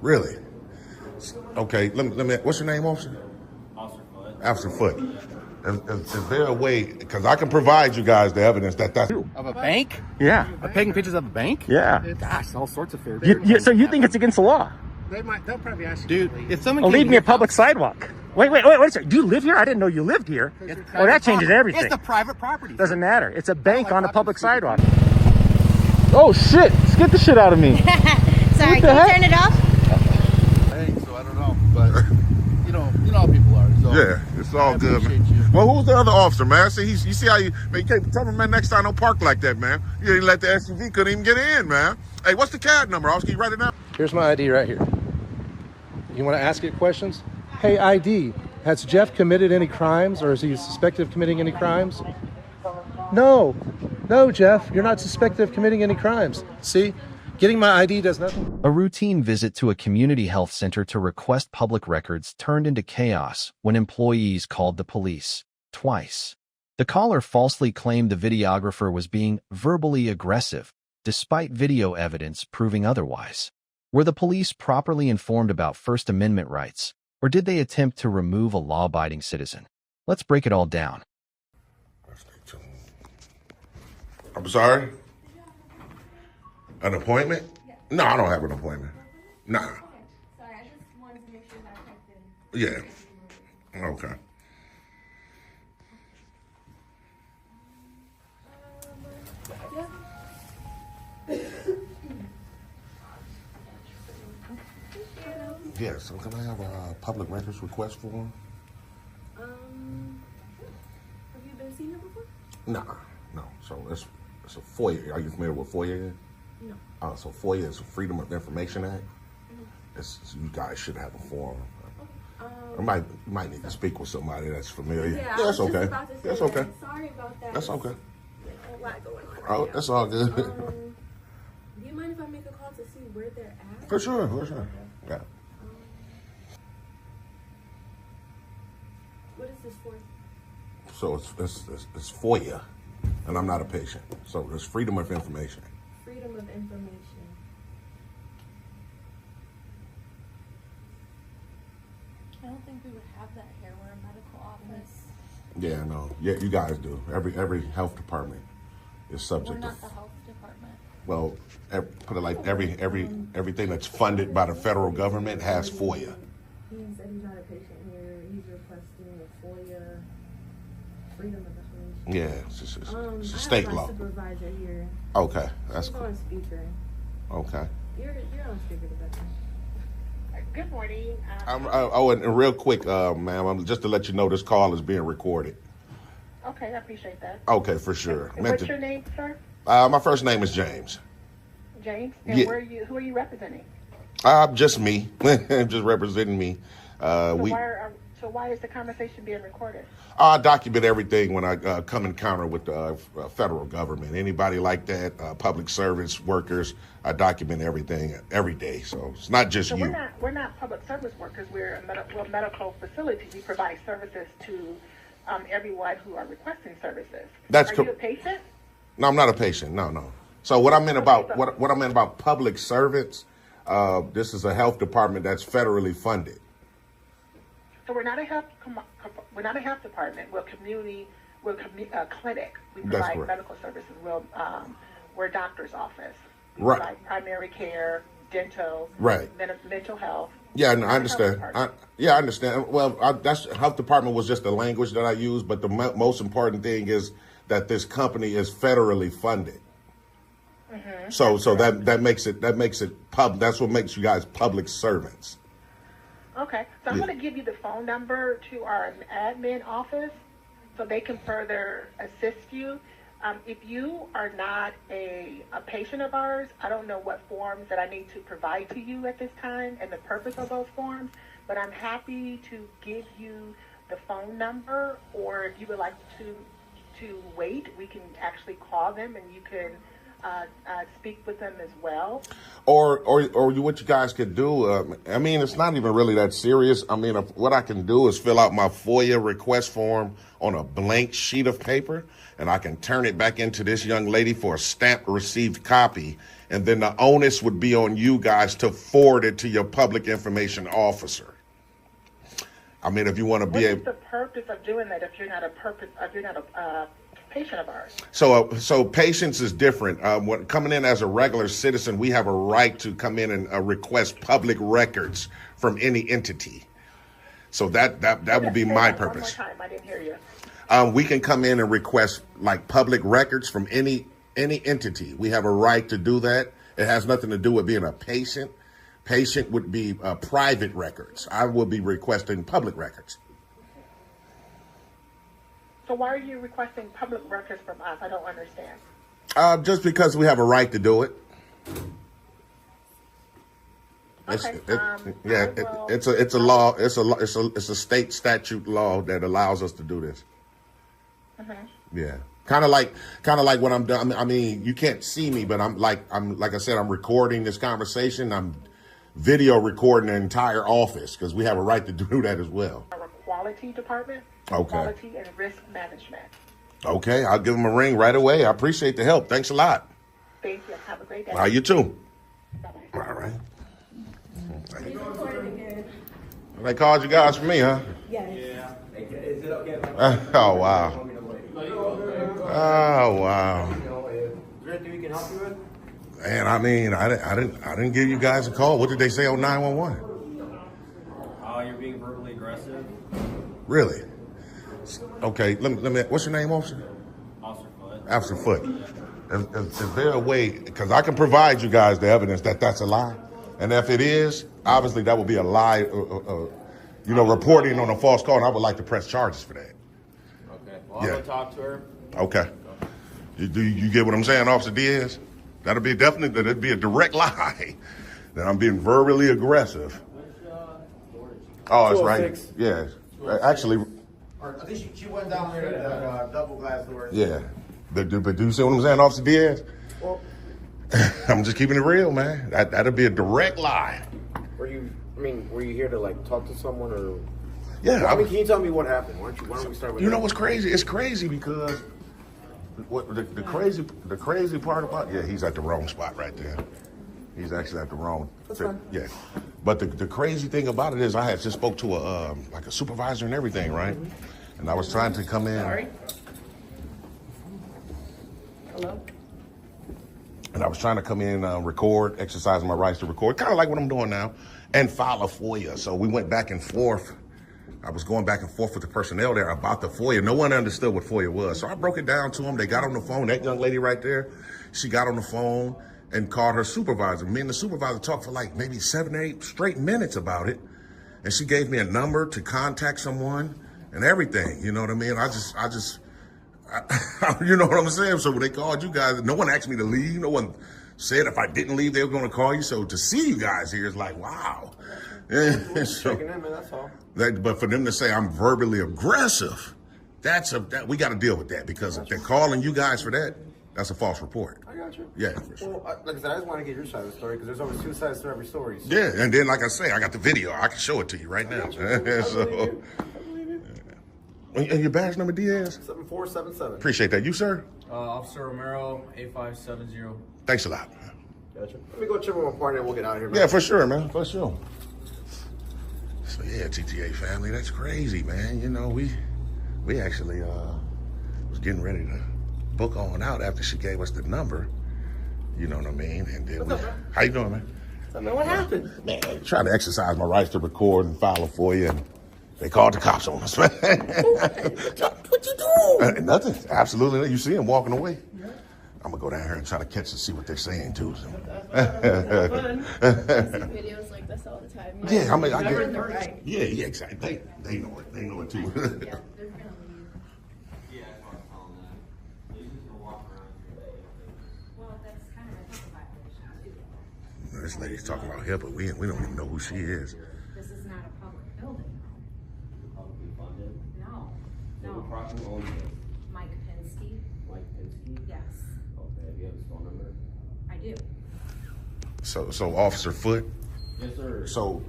Really? Okay, let me, what's your name, officer? Officer Foot. Is there a way, because I can provide you guys the evidence that that's... Of a bank? Yeah. I'm taking pictures of a bank? Yeah. Gosh, all sorts of fair. So you think it's against the law? They'll probably ask you. Dude, if someone Leave me a public sidewalk. Wait a second. Do you live here? I didn't know you lived here. Oh, that changes everything. It's the private property. Doesn't matter. It's a bank on a public sidewalk. Oh shit! Scared the shit out of me. Sorry, can you turn it off? Hey, so I don't know, but you know how people are. So Yeah, it's all good, man. you. Well, who's the other officer, man? See, you see how you can't tell him, man, next time don't park like that, man. You didn't let the SUV, couldn't even get in, man. Hey, what's the cab number? Can you write it down? Here's my ID right here. You want to ask it questions? Hey, ID, has Jeff committed any crimes, or is he suspected of committing any crimes? No, Jeff, you're not suspected of committing any crimes. See, getting my ID does nothing. A routine visit to a community health center to request public records turned into chaos when employees called the police twice. The caller falsely claimed the videographer was being verbally aggressive, despite video evidence proving otherwise. Were the police properly informed about First Amendment rights, or did they attempt to remove a law-abiding citizen? Let's break it all down. I'm sorry? An appointment? No, I don't have an appointment. Nah. Sorry, I just wanted to make sure that I checked in. Yeah. Okay. Yeah, so can I have a public records request form? Have you been seen here before? Nah, no. So it's a FOIA. Are you familiar with FOIA is? No. So FOIA is the Freedom of Information Act. You guys should have a form. I might need to speak with somebody that's familiar. Yeah, that's I was okay. just about to say That's okay. that. Sorry about that. That's okay. There's a lot going on. Oh, Right that's now. all good. Do you mind if I make a call to see where they're at? For sure. Yeah. What is this for? So it's FOIA, and I'm not a patient. So there's Freedom of Information. Freedom of information. I don't think we would have that here. We're a medical office. Yeah, no. Yeah, you guys do. Every health department is subject We're not to. the health department. Well, put it like everything that's funded by the federal government has FOIA. He said he's not a patient here. He's requesting a FOIA, freedom of information. Yeah, it's a state law. I have my supervisor here. Okay, that's She's cool. on speaker. Okay. You're on speaker the best. Good morning. And real quick, ma'am, just to let you know, this call is being recorded. Okay, I appreciate that. Okay, for sure. What's your name, sir? My first name is James. James. And Yeah. who are you representing? Just me. Just representing me. So why is the conversation being recorded? I document everything when I come encounter with the federal government. Anybody like that, public service workers, I document everything every day. So it's not just So you. we're not public service workers. We're a medical facility. We provide services to everyone who are requesting services. That's Are you a patient? No, I'm not a patient. No. So what I meant about what I meant about public servants, this is a health department that's federally funded. So we're not a health department. We're a clinic. We That's provide correct. medical services. We're a doctor's office. We Right. provide primary care, dental, Right. mental health. Yeah, no, I We're a understand. health department. I understand. Well, that's health department was just the language that I used, but the most important thing is that this company is federally funded. Mm-hmm. So that makes it pub. That's what makes you guys public servants. Okay, so I'm going to give you the phone number to our admin office so they can further assist you. If you are not a patient of ours, I don't know what forms that I need to provide to you at this time and the purpose of those forms, but I'm happy to give you the phone number, or if you would like to wait, we can actually call them and you can speak with them as well. Or what you guys could do, I mean, it's not even really that serious. I mean, what I can do is fill out my FOIA request form on a blank sheet of paper, and I can turn it back into this young lady for a stamped received copy. And then the onus would be on you guys to forward it to your public information officer. I mean, if you want to be What is the purpose of doing that if you're not a patient of ours? So patience is different. When coming in as a regular citizen, we have a right to come in and request public records from any entity. So that would be my purpose. One more time, I didn't hear you. We can come in and request like public records from any entity. We have a right to do that. It has nothing to do with being a patient. Patient would be private records. I will be requesting public records. So why are you requesting public records from us? I don't understand. Just because we have a right to do it. Okay. It's a law. It's a state statute law that allows us to do this. Mm-hmm. Yeah. Kind of like what I'm doing. I mean, you can't see me, but I'm like I said, I'm recording this conversation. I'm video recording the entire office because we have a right to do that as well. Our quality department. Okay. Quality and risk management. Okay, I'll give them a ring right away. I appreciate the help. Thanks a lot. Thank you. Have a great day. You too. Bye-bye. All right. They called you guys for me, huh? Yes. Is it okay? Oh, wow. Oh, wow. Is there anything we can help you with? Man, I mean, I didn't give you guys a call. What did they say on 911? You're being verbally aggressive. Really? Okay, let me. What's your name, officer? Officer Foot. Officer Foot. Is there a way? Because I can provide you guys the evidence that that's a lie, and if it is, obviously that would be a lie. Reporting on a false call, and I would like to press charges for that. Okay. Well, I'll go talk to her. Okay. You get what I'm saying, Officer Diaz? That'd be a direct lie. That I'm being verbally aggressive. Oh, it's right. Yeah. Actually. I think she went down there to the double glass door. Yeah. But do you see what I'm saying, Officer Diaz? Well, I'm just keeping it real, man. That'd be a direct lie. were you here to like talk to someone or? Yeah. Can you tell me what happened? Why don't we start with? You know what's crazy? It's crazy because the crazy part about he's at the wrong spot right there. He's actually at the wrong. That's fine. Yeah. But the crazy thing about it is I had just spoke to a supervisor and everything, right? And I was trying to come in. Sorry. Hello? And I was trying to come in, record, exercising my rights to record, kind of like what I'm doing now, and file a FOIA. So we went back and forth. I was going back and forth with the personnel there about the FOIA. No one understood what FOIA was. So I broke it down to them. They got on the phone. That young lady right there, she got on the phone and called her supervisor. Me and the supervisor talked for like maybe 7 or 8 straight minutes about it. And she gave me a number to contact someone and everything. You know what I mean? I you know what I'm saying? So when they called you guys, no one asked me to leave. No one said if I didn't leave, they were going to call you. So to see you guys here is like, wow. So, checking in, man, that's all. but for them to say I'm verbally aggressive, we got to deal with that because if they're calling you guys for that, that's a false report. I got you. Yeah, for sure. Well, like I said, I just want to get your side of the story because there's always 2 sides to every story. So. Yeah, and then like I say, I got the video. I can show it to you right now. I believe you. And your badge number, Diaz? 7477. Appreciate that. You, sir? Officer Romero, 8570. Thanks a lot. Gotcha. Let me go check with my partner and we'll get out of here, man. Yeah, for sure, man. For sure. So yeah, TTA family, that's crazy, man. You know, we actually was getting ready to book on out after she gave us the number. You know what I mean? And then how you doing, man? Man, what happened? Man, trying to exercise my rights to record and file a FOIA, and they called the cops on us, man. What you doing? Nothing. Absolutely nothing. You see him walking away. I'm gonna go down here and try to catch and see what they're saying too. So. Videos like this all the time. Yeah, I mean, I get. Right. Yeah, exactly. They know it. They know it too. Yeah, they're gonna leave. Yeah, I want to tell them that. He's just gonna walk around today. Well, that's kind of a violation too. This lady's talking about her, but we don't even know who she is. This is not a public building. Publicly funded. No. So No. who owns it? Mike Pinsky. Mike Pinsky? Yes. Okay, do you have his phone number? do. So Officer Foote. Yes, sir. So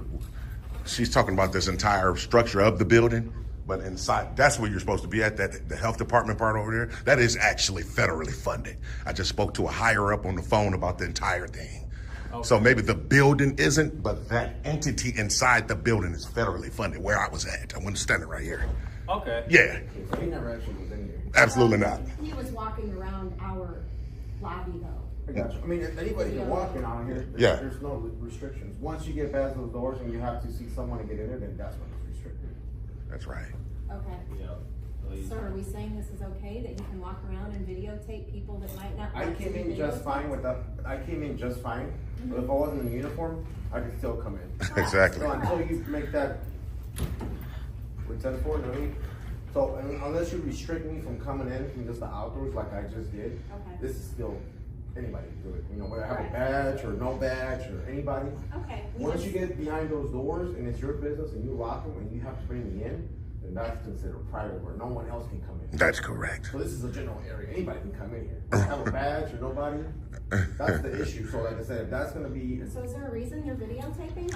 she's talking about this entire structure of the building, but inside, that's where you're supposed to be at, that the health department part over there. That is actually federally funded. I just spoke to a higher up on the phone about the entire thing. Okay. So maybe the building isn't, but that entity inside the building is federally funded, where I was at. I'm standing right here. Okay. Yeah. So he never actually was in here. Absolutely not. He was walking around our lobby though. I got you. I mean, if anybody can walk in on here. Yeah. There's no restrictions. Once you get past those doors and you have to see someone to get in there, then that's when it's restricted. That's right. Okay. Yeah. So are we saying this is okay, that you can walk around and videotape people that might not? I want to came be in just videotaped? fine with that. I came in just fine. But if I wasn't in uniform, I could still come in. Exactly. So until you make that with 10-4, you know what I mean? So unless you restrict me from coming in from just the outdoors like I just did, Okay. this is still anybody can do it. You know, whether I have a badge or no badge or anybody. Okay. Once you get behind those doors and it's your business and you lock them and you have to bring me in, then that's considered private where no one else can come in. That's correct. So this is a general area. Anybody can come in here. Have a badge or nobody. That's the issue. So like I said, if that's gonna be So is there a reason you're videotaping?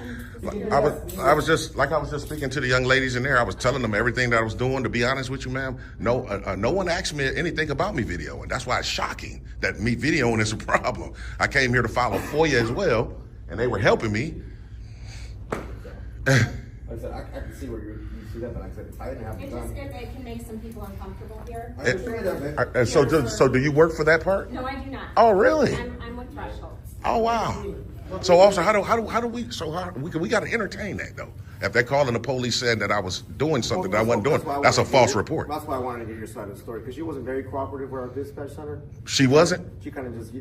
I was just speaking to the young ladies in there. I was telling them everything that I was doing. To be honest with you, ma'am, no one asked me anything about me videoing. That's why it's shocking that me videoing is a problem. I came here to file a FOIA as well, and they were helping me. like I said, I can see where you see that, but like I said, if I didn't have the It gun. it can make some people uncomfortable here. I understand that, man. So do you work for that part? No, I do not. Oh, really? I'm with Thresholds. Oh, wow. So also, how do we? So we got to entertain that though. If they're calling the police saying that I was doing something that I wasn't doing, that's a false report. That's why I wanted to get your side of the story, because she wasn't very cooperative with our dispatch center. She wasn't? She kind of just,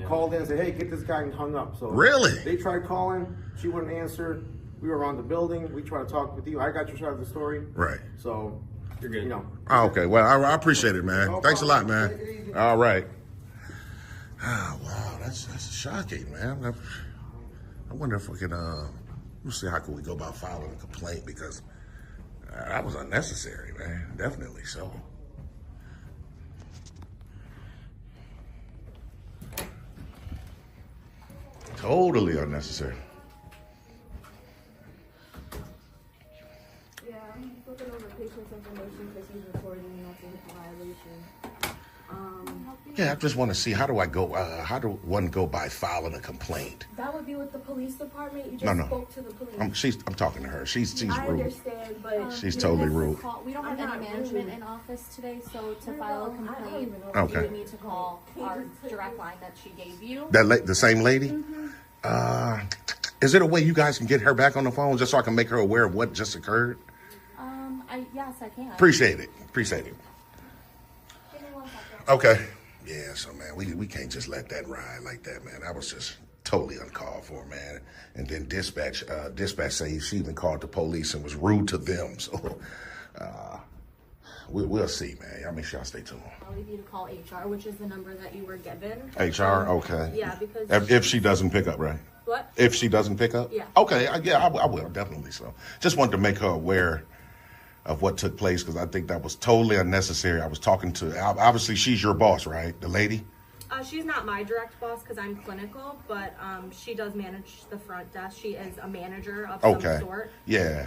called in and said, hey, get this guy, and hung up. So Really? They tried calling. She wouldn't answer. We were around the building. We tried to talk with you. I got your side of the story. Right. So, you're good. Oh, okay. Well, I appreciate it, man. Thanks a lot, man. All right. Oh, wow. That's shocking, man. I wonder if we can, let's see, how can we go about filing a complaint, because that was unnecessary, man. Definitely so. Totally unnecessary. Yeah, I'm looking over patient's information because he's recording and that's a violation. Yeah, I just want to see, how do one go by filing a complaint? That would be with the police department. You just No. spoke to the police. I'm talking to her. She's I rude. understand, but She's totally rude. we don't have any management in office today, so to file a complaint, Okay. you would need to call our direct line that she gave you. The same lady? Is there a way you guys can get her back on the phone just so I can make her aware of what just occurred? Yes, I can. Appreciate it. Give me 1 second. Okay. Yeah, so man, we can't just let that ride like that, man. That was just totally uncalled for, man. And then dispatch say she even called the police and was rude to them. So we'll see, man. Y'all make sure I stay tuned. I'll leave you to call HR, which is the number that you were given. HR, okay. Yeah, because if she doesn't pick up, right? What? If she doesn't pick up? Yeah. Okay, I will, definitely so. Just wanted to make her aware of what took place, because I think that was totally unnecessary. I was talking to, obviously she's your boss, right? The lady? She's not my direct boss because I'm clinical, but she does manage the front desk. She is a manager of some sort. Yeah.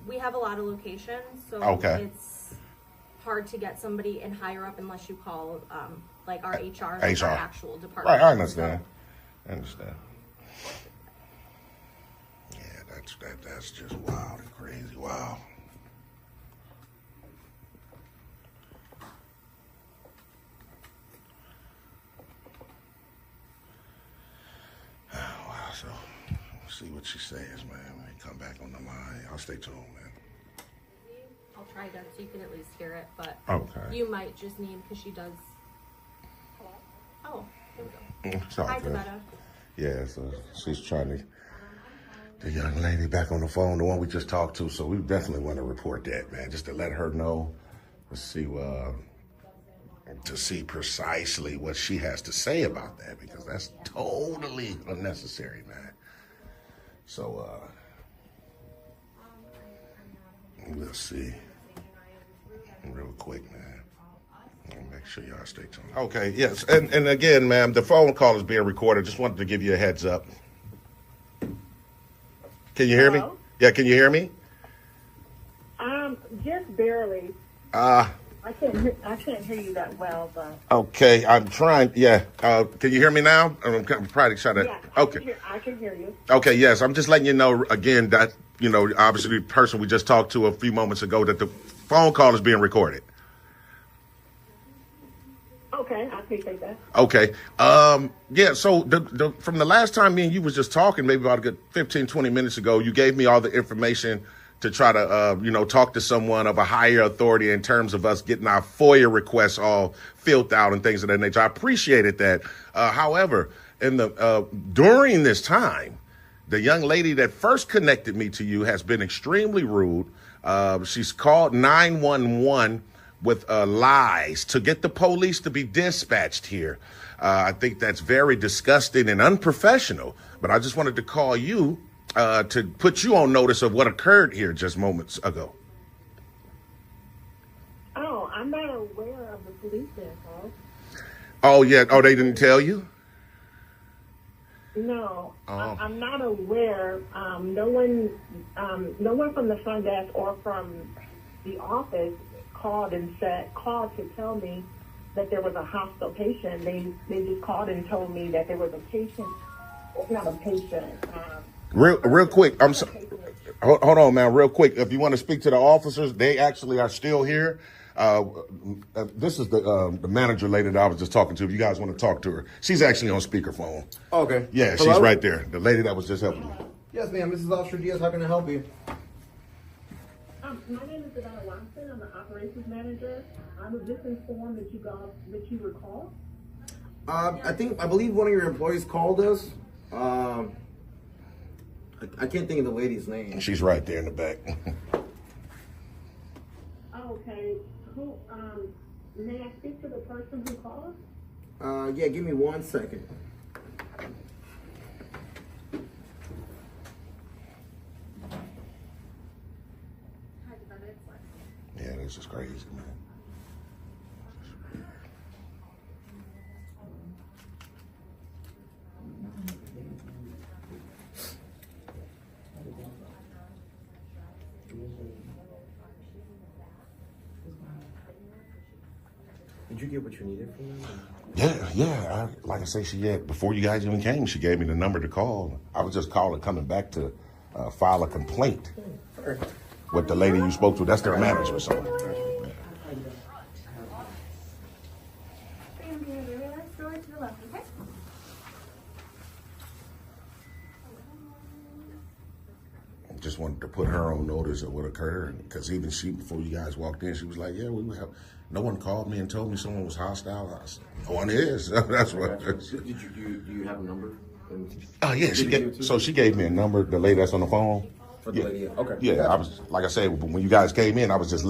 We have a lot of locations, so it's hard to get somebody in higher up unless you call like our HR, like our actual department. Right, I understand. I understand. Yeah, that's just wild and crazy. Wow. So, see what she says, man. When they come back on the line, I'll stay tuned, man. I'll try to, so you can at least hear it, but you might just need, because she does. Hello? Oh, there we go. Hi, Tametta. Yeah, so she's trying to, the young lady back on the phone, the one we just talked to, so we definitely want to report that, man, just to let her know, to see precisely what she has to say about that, because that's totally unnecessary, man. So, we'll see real quick, man. Make sure y'all stay tuned. Okay, yes. And again, ma'am, the phone call is being recorded. Just wanted to give you a heads up. Can you hear me? Yeah, can you hear me? Just barely. I can't hear you that well, but. Okay, I'm trying. Yeah. Can you hear me now? I'm probably trying to. Yeah, Okay. I can hear you. Okay, yes. I'm just letting you know again that, obviously the person we just talked to a few moments ago, that the phone call is being recorded. Okay, I appreciate that. Okay. Yeah, so from the last time me and you was just talking, maybe about a good 15, 20 minutes ago, you gave me all the information to try to, talk to someone of a higher authority in terms of us getting our FOIA requests all filled out and things of that nature. I appreciated that. However, during this time, the young lady that first connected me to you has been extremely rude. She's called 911 with lies to get the police to be dispatched here. I think that's very disgusting and unprofessional, but I just wanted to call you to put you on notice of what occurred here just moments ago. Oh, I'm not aware of the police being called. Oh, yeah. Oh, they didn't tell you? No, I'm not aware. No one from the front desk or from the office called to tell me that there was a hostile patient. They just called and told me that there was a patient. It's not a patient. Real quick, hold on, man. Real quick, if you want to speak to the officers, they actually are still here. This is the manager lady that I was just talking to. If you guys want to talk to her, she's actually on speakerphone. Okay. Yeah, Hello? she's right there. The lady that was just helping me. Yes, ma'am. This is Officer Diaz. How can I help you? My name is Savannah Watson. I'm the operations manager. I was just informed that you were called. I believe one of your employees called us. I can't think of the lady's name. She's right there in the back. Okay. Who? May I speak to the person who called? Yeah. Give me 1 second. Yeah, this is crazy, man. Did you get what you needed from them? Yeah. Like I say, before you guys even came, she gave me the number to call. I was just coming back to file a complaint with the lady you spoke to. That's their manager or something. Just wanted to put her on notice of what occurred, because even she, before you guys walked in, she was like, "Yeah, no one called me and told me someone was hostile." I said, "No one is." That's what. Do you have a number? Oh yeah, she gave me a number. The lady that's on the phone. For the lady. Okay. Yeah, I was, like I said, when you guys came in, I was just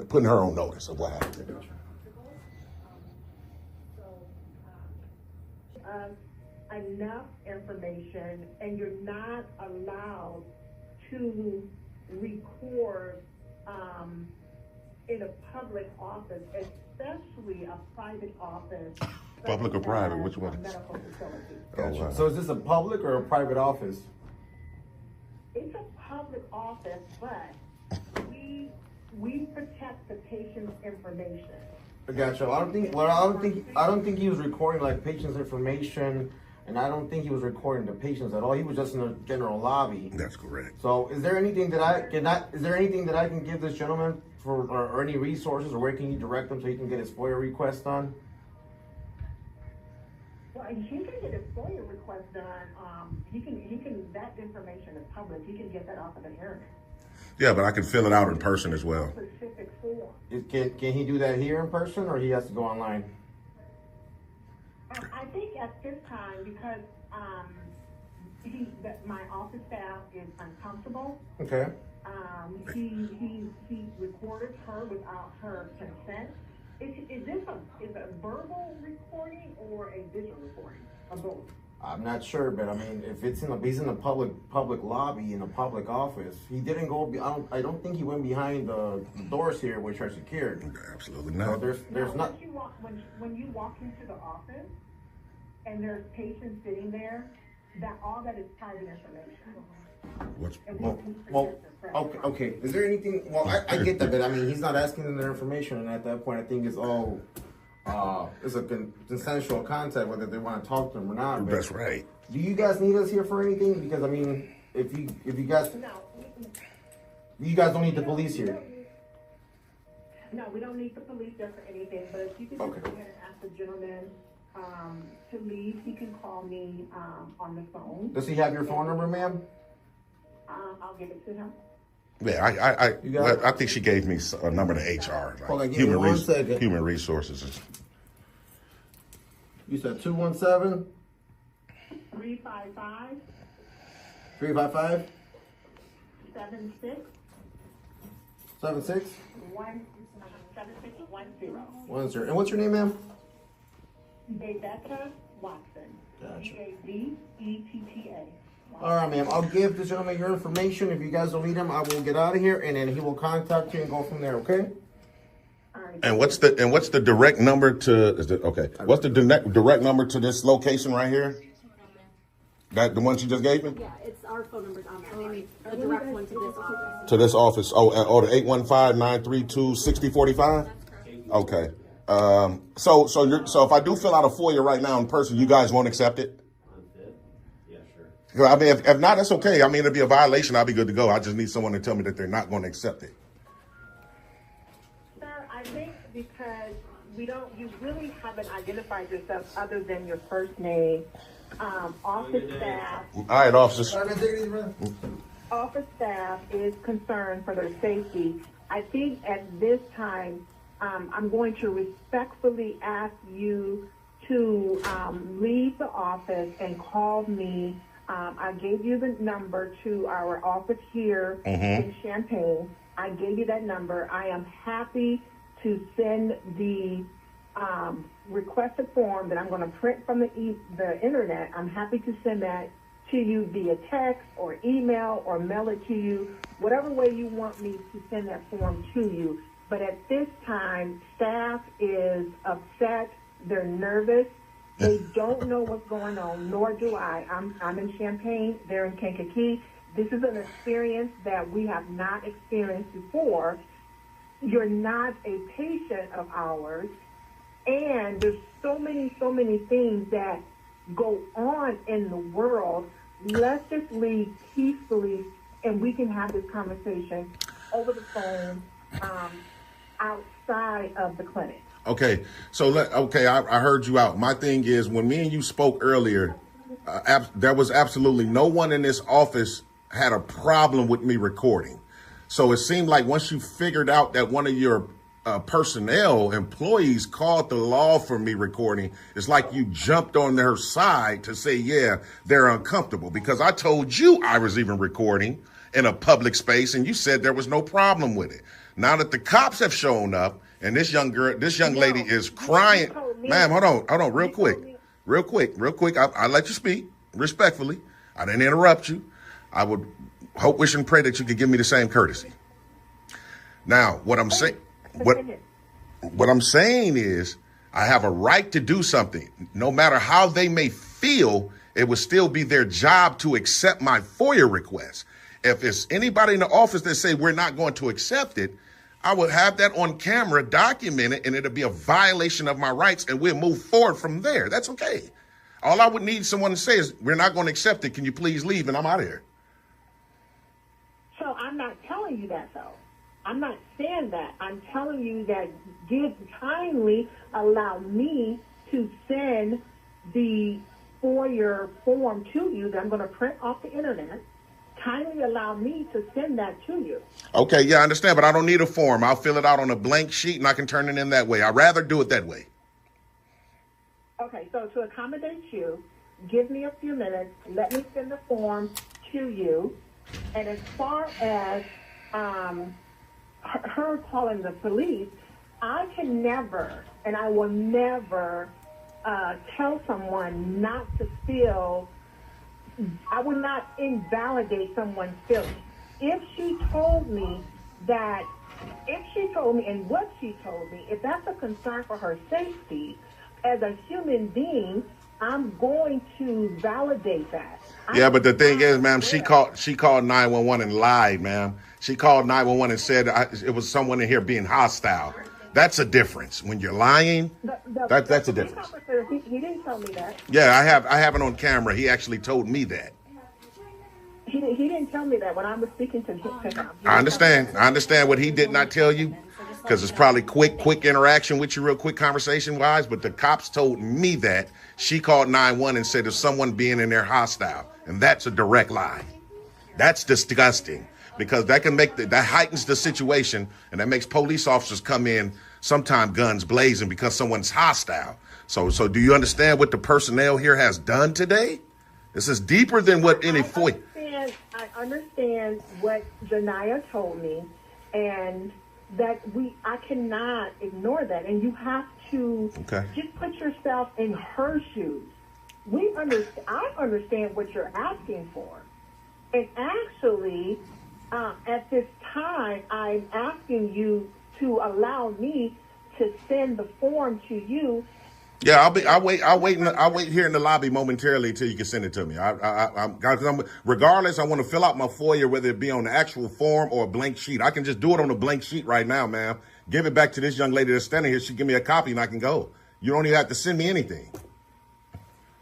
putting her on notice of what happened. Enough information, and you're not allowed to record in a public office, especially a private office. Public or private? Which one? A medical facility. Gotcha. Wow. So is this a public or a private office? It's a public office, but we protect the patient's information. Gotcha. I don't think he was recording like patient's information, and I don't think he was recording the patients at all. He was just in the general lobby. That's correct. So, is there anything that I can give this gentleman for, or any resources, or where can you direct him so he can get his FOIA request done? Well, he can get his FOIA request done. He can. That information is public. He can get that off of the internet. Yeah, but I can fill it out in person as well. Specific form. Can he do that here in person, or he has to go online? I think at this time, because my office staff is uncomfortable. Okay. He recorded her without her consent. Is this a verbal recording or a visual recording, or both? I'm not sure, but I mean, if it's he's in a public lobby in a public office, he didn't go. I don't think he went behind the doors here, which are secured. Absolutely not. So there's not. When you walk into the office and there's patients sitting there, all that is private information. Okay. Is there anything? Well, I get that, but I mean, he's not asking them their information, and at that point, I think it's all. It's a consensual contact whether they want to talk to him or not. But that's right. Do you guys need us here for anything? Because I mean, if you guys, you guys don't need the police here. No, we don't need the police there for anything. But if you could just go ahead and ask the gentleman to leave, he can call me on the phone. Does he have your phone number, ma'am? I'll give it to him. Yeah, I think she gave me a number to HR, like human resources. You said 217? 355. 355? 76. 76? 7610. And what's your name, ma'am? Rebecca Watson. Gotcha. Rebetta. All right, ma'am. I'll give this gentleman your information. If you guys don't need him, I will get out of here, and then he will contact you and go from there. Okay? And what's the direct number to? What's the direct number to this location right here? That the one she just gave me? Yeah, it's our phone number's on there. The direct one to this office. To this office. Oh, the 815-932-6045. Okay. So if I do fill out a FOIA right now in person, you guys won't accept it? I mean, if not, that's okay. I mean, it'll be a violation. I'll be good to go. I just need someone to tell me that they're not going to accept it. Sir, I think because you really haven't identified yourself other than your first name. Office staff. All right, officers. Office staff is concerned for their safety. I think at this time, I'm going to respectfully ask you to leave the office and call me. I gave you the number to our office here in Champaign. I gave you that number. I am happy to send the requested form that I'm going to print from the internet. I'm happy to send that to you via text or email or mail it to you, whatever way you want me to send that form to you. But at this time, staff is upset. They're nervous. They don't know what's going on, nor do I. I'm in Champaign. They're in Kankakee. This is an experience that we have not experienced before. You're not a patient of ours. And there's so many things that go on in the world. Let's just leave peacefully, and we can have this conversation over the phone outside of the clinic. Okay, so I heard you out. My thing is, when me and you spoke earlier, there was absolutely no one in this office had a problem with me recording. So it seemed like once you figured out that one of your personnel employees called the law for me recording, it's like you jumped on their side to say, yeah, they're uncomfortable, because I told you I was even recording in a public space and you said there was no problem with it. Now that the cops have shown up and this young lady is crying, ma'am, hold on, real quick. I'll let you speak respectfully. I didn't interrupt you. I would hope, wish, and pray that you could give me the same courtesy. Now, what I'm saying is, I have a right to do something. No matter how they may feel, it would still be their job to accept my FOIA request. If it's anybody in the office that say we're not going to accept it, I would have that on camera, documented, and it'll be a violation of my rights, and we'll move forward from there. That's okay. All I would need someone to say is, we're not going to accept it. Can you please leave? And I'm out of here. So I'm not telling you that, though. I'm not saying that. I'm telling you that kindly allow me to send the FOIA form to you that I'm going to print off the internet. Kindly allow me to send that to you. Okay, yeah, I understand, but I don't need a form. I'll fill it out on a blank sheet and I can turn it in that way. I'd rather do it that way. Okay, so to accommodate you, give me a few minutes. Let me send the form to you. And as far as her calling the police, I can never, and I will never tell someone not to feel, I would not invalidate someone's feelings. If she told me and what she told me, if that's a concern for her safety, as a human being, I'm going to validate that. Yeah, but the thing is, ma'am, she called 911 and lied, ma'am. She called 911 and said it was someone in here being hostile. That's a difference. When you're lying, that's a difference. He didn't tell me that. Yeah, I have it on camera. He actually told me that. He didn't tell me that when I was speaking to him. I understand what he did not tell you, because it's probably quick interaction with you, real quick conversation-wise, but the cops told me that. She called 911 and said there's someone being in there hostile, and that's a direct lie. That's disgusting, because that heightens the situation, and that makes police officers come in sometime guns blazing because someone's hostile. So do you understand what the personnel here has done today? This is deeper than what any FOIA. I understand what Janiyah told me, and that I cannot ignore that. And you have to just put yourself in her shoes. I understand what you're asking for. And actually, at this time, I'm asking you to allow me to send the form to you. Yeah, I'll wait here in the lobby momentarily until you can send it to me. Regardless, I want to fill out my FOIA, whether it be on the actual form or a blank sheet. I can just do it on a blank sheet right now, ma'am. Give it back to this young lady that's standing here. She give me a copy and I can go. You don't even have to send me anything.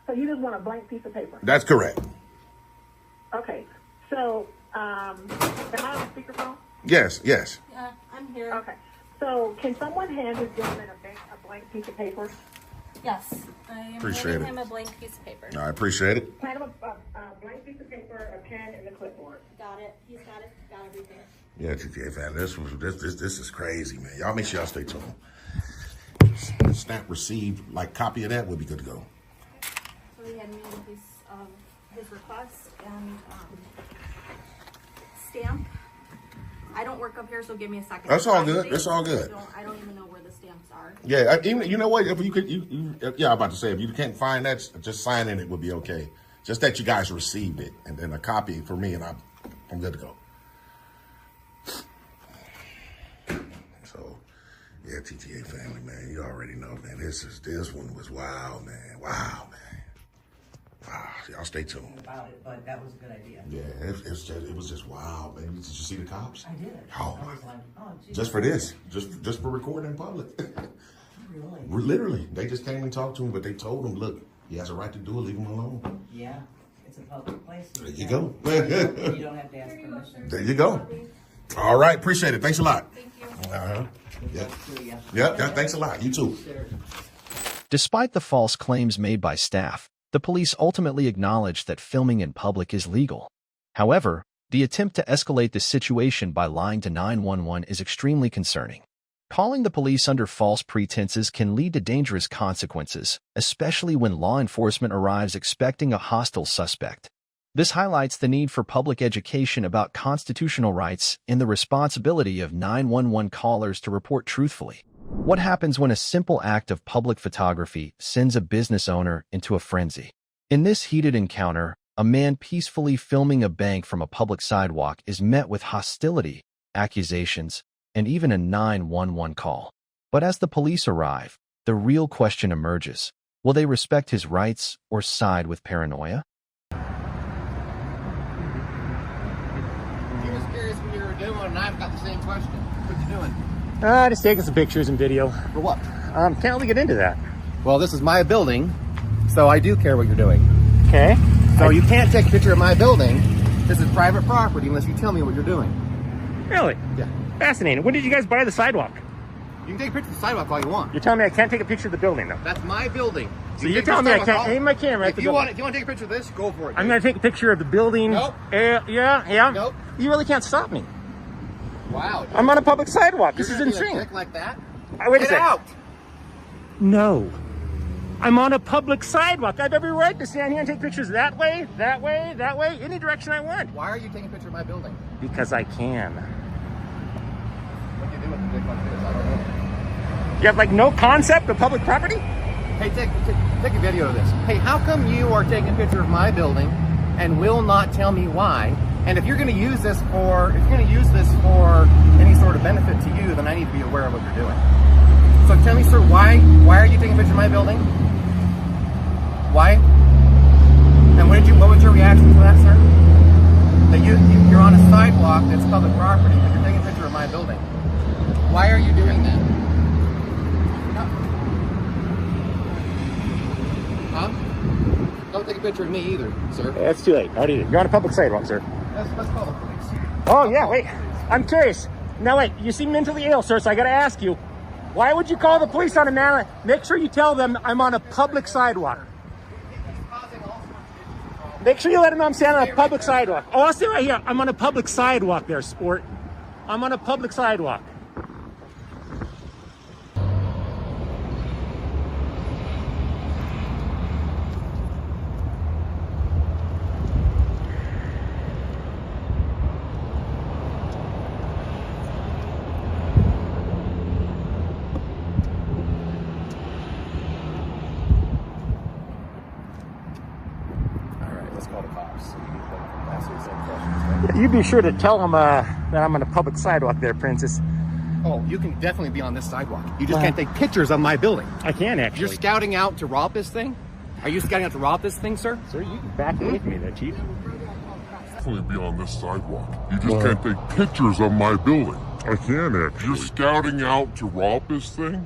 So you just want a blank piece of paper? That's correct. Okay. So, am I on speakerphone? Yes. Yeah, I'm here. Okay. So, can someone hand this gentleman a blank piece of paper? Yes, I am Appreciate handing him a blank piece of paper. I appreciate it. Hand him a blank piece of paper, a pen, and a clipboard. Got it. He's got it. Got everything. Yeah, TTA family, this is crazy, man. Y'all make sure y'all stay tuned. Snap received, copy of that, we'll be good to go. So he had me his request and stamp. I don't work up here, so give me a second. That's all good. That's all good. I don't even know where the stamps are. Yeah, even, you know what? If you could, I'm about to say, if you can't find that, just signing it would be okay. Just that you guys received it, and then a copy for me, and I'm good to go. So, yeah, TTA family, man, you already know, man. This one was wild, man. Wow, man. Wow, y'all stay tuned. About it, but that was a good idea. Yeah, it was just wild, man. Did you see the cops? I did. Oh, I was like, oh, geez. just for this, just for recording in public. Really? Literally, they just came and talked to him, but they told him, look, he has a right to do it. Leave him alone. Yeah, it's a public place. There you go. You don't have to ask permission. There you go. All right, appreciate it. Thanks a lot. Thank you. Yeah, thanks a lot. You too. Despite the false claims made by staff, the police ultimately acknowledged that filming in public is legal. However, the attempt to escalate the situation by lying to 911 is extremely concerning. Calling the police under false pretenses can lead to dangerous consequences, especially when law enforcement arrives expecting a hostile suspect. This highlights the need for public education about constitutional rights and the responsibility of 911 callers to report truthfully. What happens when a simple act of public photography sends a business owner into a frenzy? In this heated encounter, a man peacefully filming a bank from a public sidewalk is met with hostility, accusations, and even a 911 call. But as the police arrive, the real question emerges. Will they respect his rights or side with paranoia? He was curious what you were doing, and I've got the same question. What you doing? Just taking some pictures and video. For what? Can't really get into that. Well, this is my building, so I do care what you're doing. Okay. So you can't take a picture of my building. This is private property unless you tell me what you're doing. Really? Yeah. Fascinating. When did you guys buy the sidewalk? You can take a picture of the sidewalk all you want. You're telling me I can't take a picture of the building, though? That's my building. So you're telling me I can't aim my camera at the building? If you want to take a picture of this, go for it. I'm going to take a picture of the building. Nope. Yeah. Nope. You really can't stop me. Wow. Dude. I'm on a public sidewalk. This is You're insane. a dick like that? Wait a Get second. out. No. I'm on a public sidewalk. I have every right to stand here and take pictures that way, any direction I want. Why are you taking a picture of my building? Because I can. What do you do with a dick like this? I don't know. You have no concept of public property? Hey, take a video of this. Hey, how come you are taking a picture of my building and will not tell me why? And if you're going to use this for any sort of benefit to you, then I need to be aware of what you're doing. So tell me, sir, why are you taking a picture of my building? Why? And what was your reaction to that, sir? That you're on a sidewalk that's public property, but you're taking a picture of my building. Why are you doing that? Huh? Don't take a picture of me either, sir. Yeah, it's too late. You're on a public sidewalk, sir. Let's call the police. Oh, yeah, wait. I'm curious. Now, wait, you seem mentally ill, sir, so I got to ask you, why would you call the police on a man? Make sure you tell them I'm on a public sidewalk. Make sure you let them know I'm standing on a public sidewalk. Oh, I'll stay right here. I'm on a public sidewalk there, sport. I'm on a public sidewalk. You be sure to tell them that I'm on a public sidewalk there, Princess. Oh, you can definitely be on this sidewalk. You just can't take pictures of my building. I can, actually. You're scouting out to rob this thing? Are you scouting out to rob this thing, sir? Sir, you can back away from me there, Chief. Definitely be on this sidewalk. You just can't take pictures of my building. I can, actually. You're scouting out to rob this thing?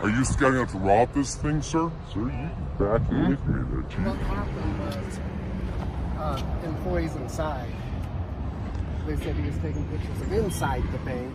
Are you scouting out to rob this thing, sir? Sir, you can back away from me there, Chief. What happened was employees inside. They said he was taking pictures of inside the bank.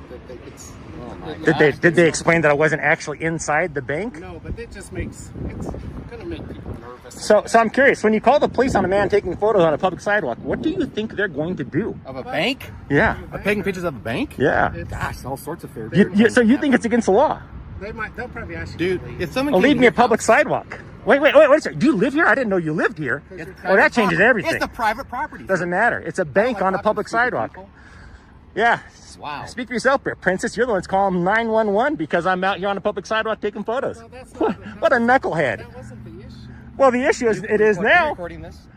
Did they explain that I wasn't actually inside the bank? No, but it's going to make people nervous. So I'm curious. When you call the police on a man taking photos on a public sidewalk, what do you think they're going to do? Of a bank? Yeah. Taking pictures of a bank? Yeah. Gosh, all sorts of fair. So you think it's against the law? They'll probably ask you. Dude, if someone leave me a public sidewalk. Wait a second. Do you live here? I didn't know you lived here. Oh, that changes everything. It's the private property. Doesn't matter. It's a bank on a public sidewalk. Yeah. Wow. Speak for yourself there, Princess. You're the one's calling 911 because I'm out here on a public sidewalk taking photos. Well, what a knucklehead. That wasn't the issue. Well, the issue is it is now. Recording this?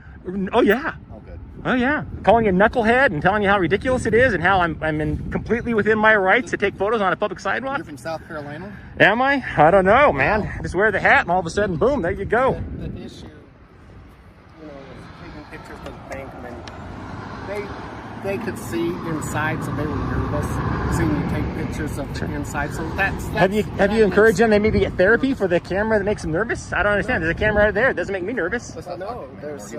Oh yeah. Oh good. Oh yeah. Calling you knucklehead and telling you how ridiculous it is and how I'm completely within my rights to take photos on a public sidewalk. You're from South Carolina? Am I? I don't know, man. Just wear the hat and all of a sudden, boom, there you go. The issue, was taking pictures of the bank, and then they could see inside, so they were nervous seeing you take pictures of the inside. So that's have you encouraged them? They maybe get therapy for the camera that makes them nervous. I don't understand. There's a camera right there. It doesn't make me nervous. No, there's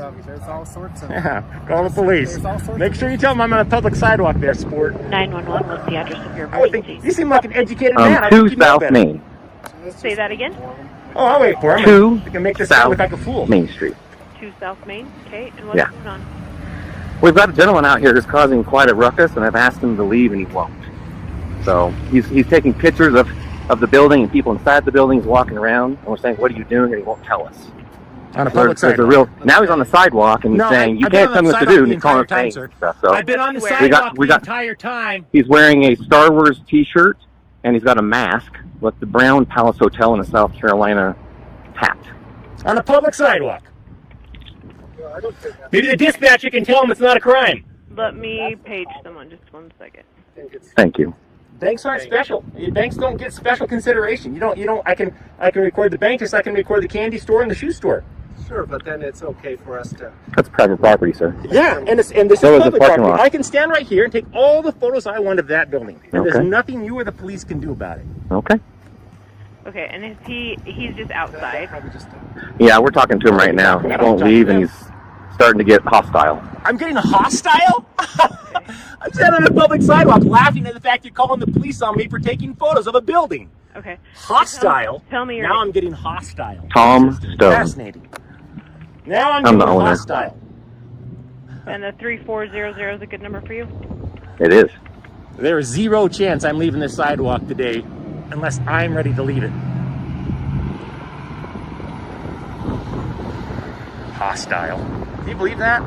all sorts of. Yeah, call the police. Make sure you tell them I'm on a public sidewalk there, sport. 911. What's the address of your emergency? You seem like an educated man. 2 South Main. Say that again. Oh, I'll wait for him. 2 You can make this sound look like a fool. Main Street. 2 South Main. Okay, and what's going on? We've got a gentleman out here who's causing quite a ruckus, and I've asked him to leave, and he won't. So he's taking pictures of the building and people inside the building. He's walking around, and we're saying, "What are you doing?" And he won't tell us. On a public sidewalk. Now he's on the sidewalk, and he's saying, "You can't tell me what to do." And he's calling us names and stuff. So I've been on the sidewalk the entire time. He's wearing a Star Wars T-shirt, and he's got a mask with the Brown Palace Hotel in the South Carolina hat. On a public sidewalk. Maybe the dispatcher can tell them it's not a crime. Let me page someone. Just 1 second. Thank you. Banks aren't special. Banks don't get special consideration. You don't. I can record the bank just like I can record the candy store and the shoe store. Sure, but then it's okay for us to. That's private property, sir. Yeah, and this is public property. I can stand right here and take all the photos I want of that building, and there's nothing you or the police can do about it. Okay. Okay, and he's just outside? Yeah, we're talking to him right now. He won't leave, and he's starting to get hostile. I'm getting hostile? I'm standing on a public sidewalk laughing at the fact you're calling the police on me for taking photos of a building. Okay. Hostile? Tell me your Now name. I'm getting hostile. Tom Stone. Fascinating. Now I'm the getting owner. hostile. And the 3400 is a good number for you? It is. There is zero chance I'm leaving this sidewalk today unless I'm ready to leave it. Hostile. Can you believe that?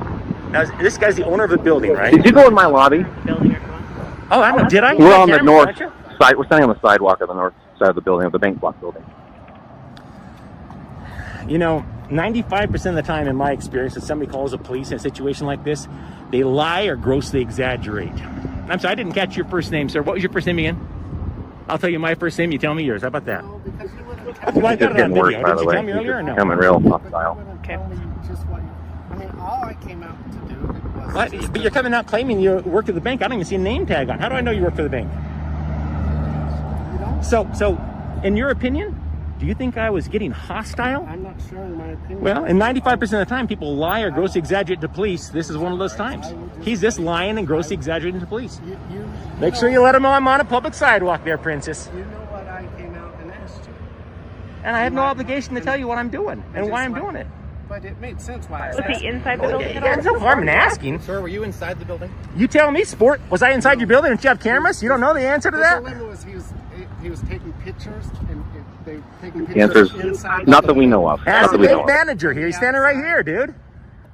Now, this guy's the owner of the building, right? Did you go in my lobby? Oh, I know. Did I? We're on the north side. We're standing on the sidewalk of the north side of the building, of the bank block building. You know, 95% of the time in my experience, if somebody calls the police in a situation like this, they lie or grossly exaggerate. I'm sorry, I didn't catch your first name, sir. What was your first name again? I'll tell you my first name, you tell me yours. How about that? Well, I got it on getting worse, video. by Did the you way. tell me He's earlier or no? becoming real hostile. Okay. I mean, all I came out to do was... What? But you're coming out claiming you work at the bank. I don't even see a name tag on. How do I know you work for the bank? So, in your opinion, do you think I was getting hostile? I'm not sharing my opinion. Well, and 95% of the time, people lie or grossly exaggerate to police. This is one of those times. He's just lying and grossly exaggerating to police. Make sure you let him know I'm on a public sidewalk there, Princess. You know what I came out and asked you. And I have no obligation to tell you what I'm doing and why I'm doing it. But it made sense why I Was he inside the building? Yeah, there's no harm in asking. Sir, were you inside the building? You tell me, sport. Was I inside your building? Don't you have cameras? You don't know the answer to His that? dilemma was he was taking pictures and they were taking The answer's pictures inside. not that we know of. Ask Not the that we know bank of. manager here. He's standing right here, dude.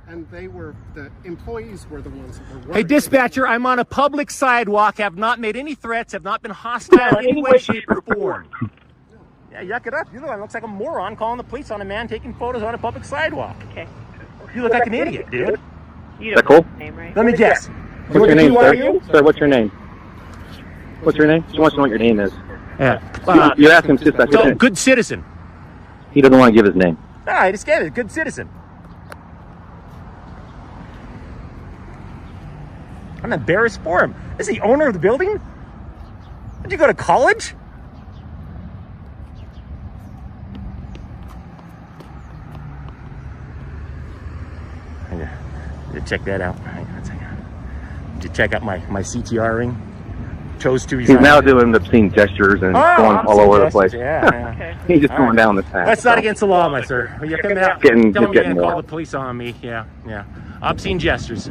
And the employees were the ones that were working. Hey, dispatcher, I'm on a public sidewalk, have not made any threats, have not been hostile in any way, shape, or form. Yeah, yuck it up. You're the one that looks like a moron calling the police on a man taking photos on a public sidewalk. Okay. You look like an idiot, dude. You Is that don't cool? know his name, right? Let me guess. What's your name, sir? Sir, what's your name? What's your name? She wants to know what your name is. Yeah. You're asking dispatcher. So, good citizen. He doesn't want to give his name. No, I just get it. Good citizen. I'm embarrassed for him. Is he the owner of the building? Did you go to college? Did check that out. Hang on a second. Did you check out my CTR ring? Chose to resign. He's now doing obscene gestures and going all over the place. Yeah. Okay. He's just going down this path. That's not against the law, my sir. You're coming out. Getting- Tell just me you're getting gonna call more. the police on me. Yeah. Obscene gestures.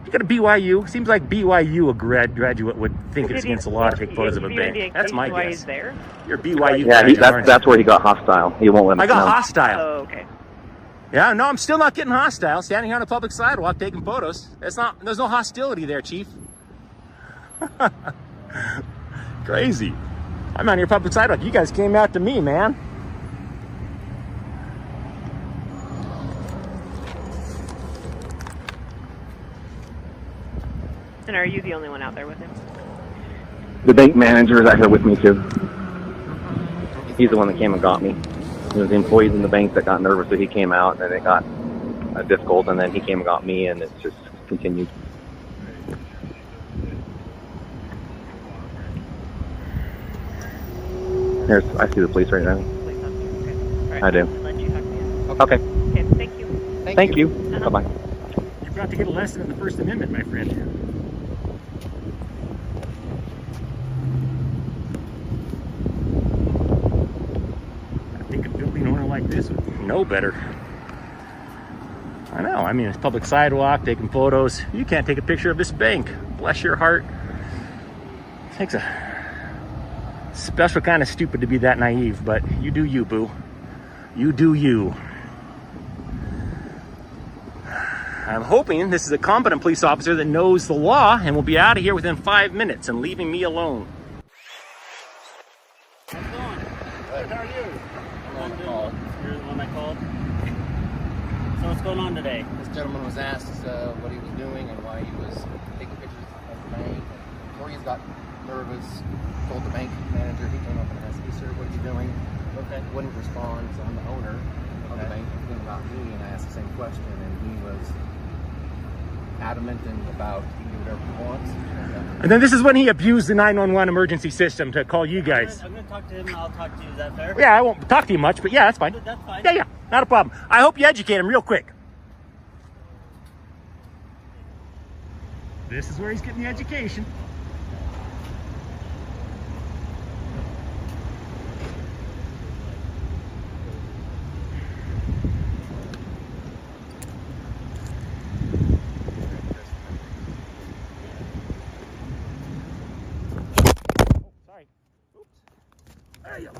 You got a BYU. Seems like BYU a graduate would think it's against the law to take photos of a bank. That's my Why guess. he's there? You're a BYU Yeah, graduate, aren't you? that's where he got hostile. He won't let him I got know. hostile. Oh, okay. Yeah, no, I'm still not getting hostile. Standing here on a public sidewalk taking photos. There's no hostility there, Chief. Crazy. I'm on your public sidewalk. You guys came out to me, man. And are you the only one out there with him? The bank manager is out here with me too. He's the one that came and got me. It was the employees in the bank that got nervous, so he came out, and then it got difficult, and then he came and got me, and it's just continued. I see the police right now. I do. Okay. Okay, thank you. Thank you. Bye-bye. You're about to get a lesson in the First Amendment, my friend. I think a building owner like this would know better. I know. I mean, it's public sidewalk, taking photos. You can't take a picture of this bank. Bless your heart. It takes a special kind of stupid to be that naive, but you do you, boo. You do you. I'm hoping this is a competent police officer that knows the law and will be out of here within 5 minutes and leaving me alone. How's it going? Good, how are you? I'm on call. You're the one I called? So what's going on today? This gentleman was asked what he was doing and why he was taking pictures of the bank. Employees got nervous, told the bank manager, he came up and asked, "Hey sir, what are you doing?" Okay. Wouldn't respond, so I'm the owner of the bank. He came about me and I asked the same question, and he was adamant and about he can do whatever he wants. And then this is when he abused the 911 emergency system to call you guys. I'm going to talk to him and I'll talk to you. Is that fair? Yeah, I won't talk to you much, but yeah, that's fine. That's fine. Yeah, not a problem. I hope you educate him real quick. This is where he's getting the education.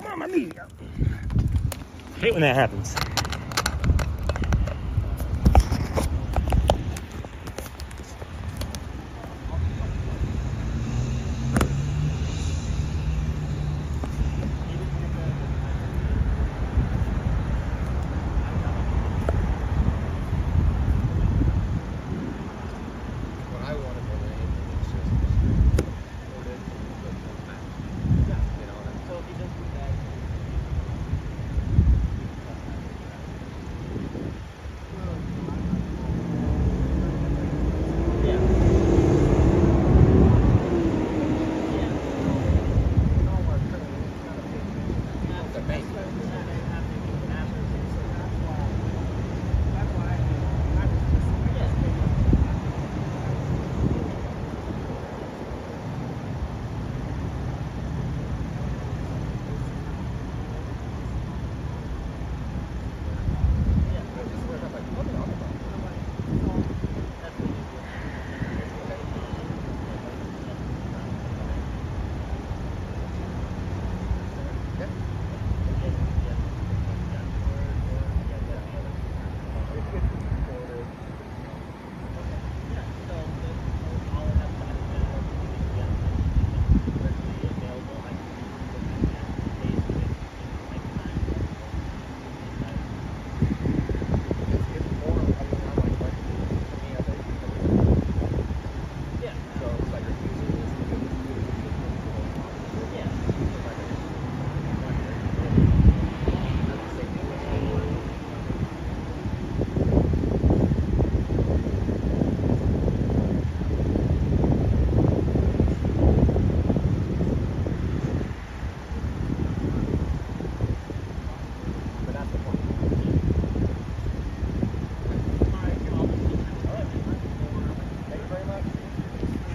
Mamma mia. Hate when that happens.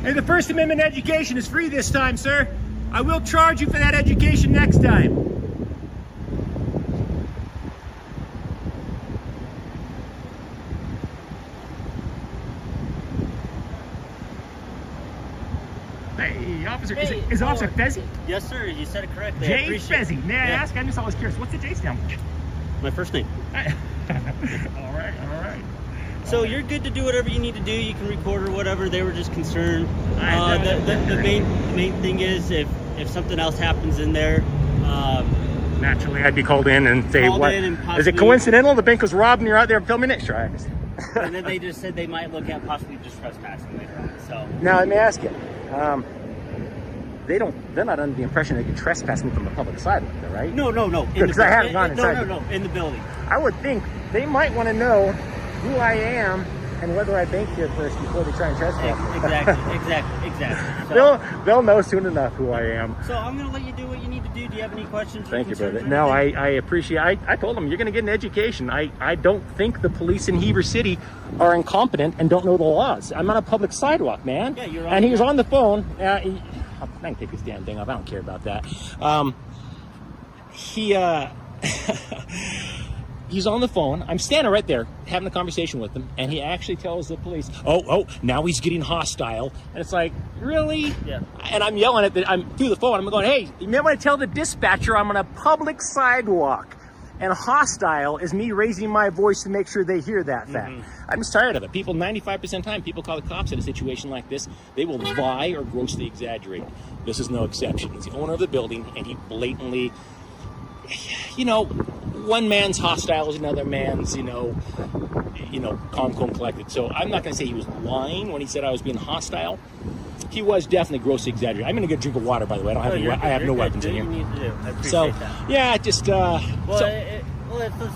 Hey, the First Amendment education is free this time, sir. I will charge you for that education next time. Hey, officer, is Officer Fezzi? Yes, sir, you said it correctly. Jay Fezzi. May I ask? I'm just always curious. What's the J stand for? My first name. All right. So you're good to do whatever you need to do. You can record or whatever. They were just concerned. The main thing is if something else happens in there. Naturally, I'd be called in and say, what? Is it coincidental the bank was robbed and you're out there filming it? Sure, I understand. And then they just said they might look at possibly just trespassing later on. So now let me ask you. They're not under the impression they can trespass me from the public sidewalk, though, right? No. Because I haven't gone inside. No, in the building. I would think they might want to know who I am and whether I bank here first before they try and trespass me. Exactly. So, they'll know soon enough who I am. So I'm going to let you do what you need to do. Do you have any questions? Thank you, brother. No, I appreciate. I told them you're going to get an education. I don't think the police in Heber City are incompetent and don't know the laws. I'm on a public sidewalk, man. Yeah, you're on. And he was on the phone. I can take this damn thing off. I don't care about that. He's on the phone. I'm standing right there having a conversation with him, and he actually tells the police, oh, now he's getting hostile. And it's like, really? Yeah. And I'm yelling I'm through the phone. I'm going, hey, you may want to tell the dispatcher I'm on a public sidewalk. And hostile is me raising my voice to make sure they hear that fact. I'm just tired of it. People, 95% of the time, people call the cops in a situation like this. They will lie or grossly exaggerate. This is no exception. He's the owner of the building, and he blatantly, one man's hostile is another man's, calm, cool, and collected. So I'm not going to say he was lying when he said I was being hostile. He was definitely grossly exaggerating. I'm going to get a drink of water, by the way. I have no weapons in here. You need to do. I appreciate that. Yeah, it's just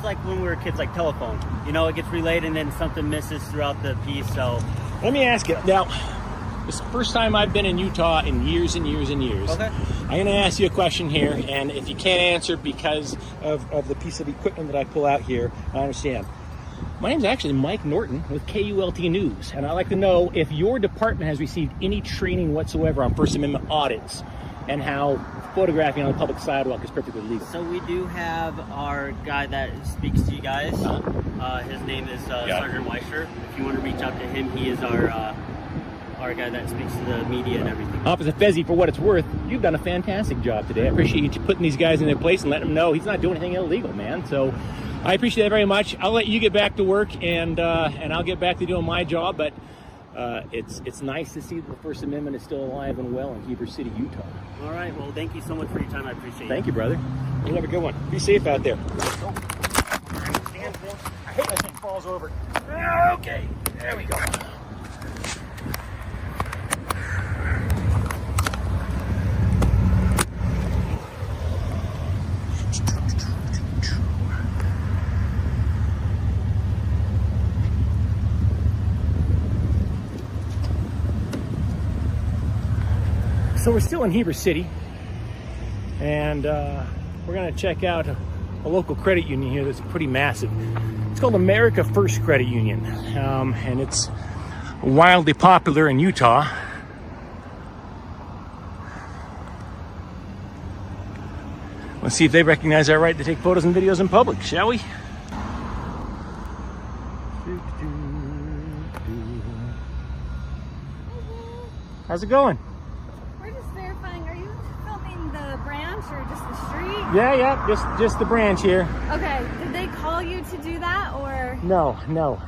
like when we were kids, like telephone. It gets relayed and then something misses throughout the piece. So let me ask you now. This is the first time I've been in Utah in years and years and years. Okay. I'm going to ask you a question here, and if you can't answer because of the piece of equipment that I pull out here, I understand. My name's actually Mike Norton with KULT News, and I'd like to know if your department has received any training whatsoever on First Amendment audits and how photographing on the public sidewalk is perfectly legal. So we do have our guy that speaks to you guys. His name is Sergeant Weischer. If you want to reach out to him, he is our guy that speaks to the media and everything. Officer Fezzi, for what it's worth, you've done a fantastic job today. I appreciate you putting these guys in their place and letting them know he's not doing anything illegal, man. So I appreciate that very much. I'll let you get back to work, and I'll get back to doing my job. But it's nice to see that the First Amendment is still alive and well in Heber City, Utah. All right. Well, thank you so much for your time. I appreciate it. Thank you, brother. You have a good one. Be safe out there. I hate when thing falls over. Okay, there we go. So we're still in Heber City, and we're going to check out a local credit union here that's pretty massive. It's called America First Credit Union, and it's wildly popular in Utah. Let's see if they recognize our right to take photos and videos in public, shall we? How's it going? Or just the street? Yeah, just the branch here. Okay, did they call you to do that, or? No,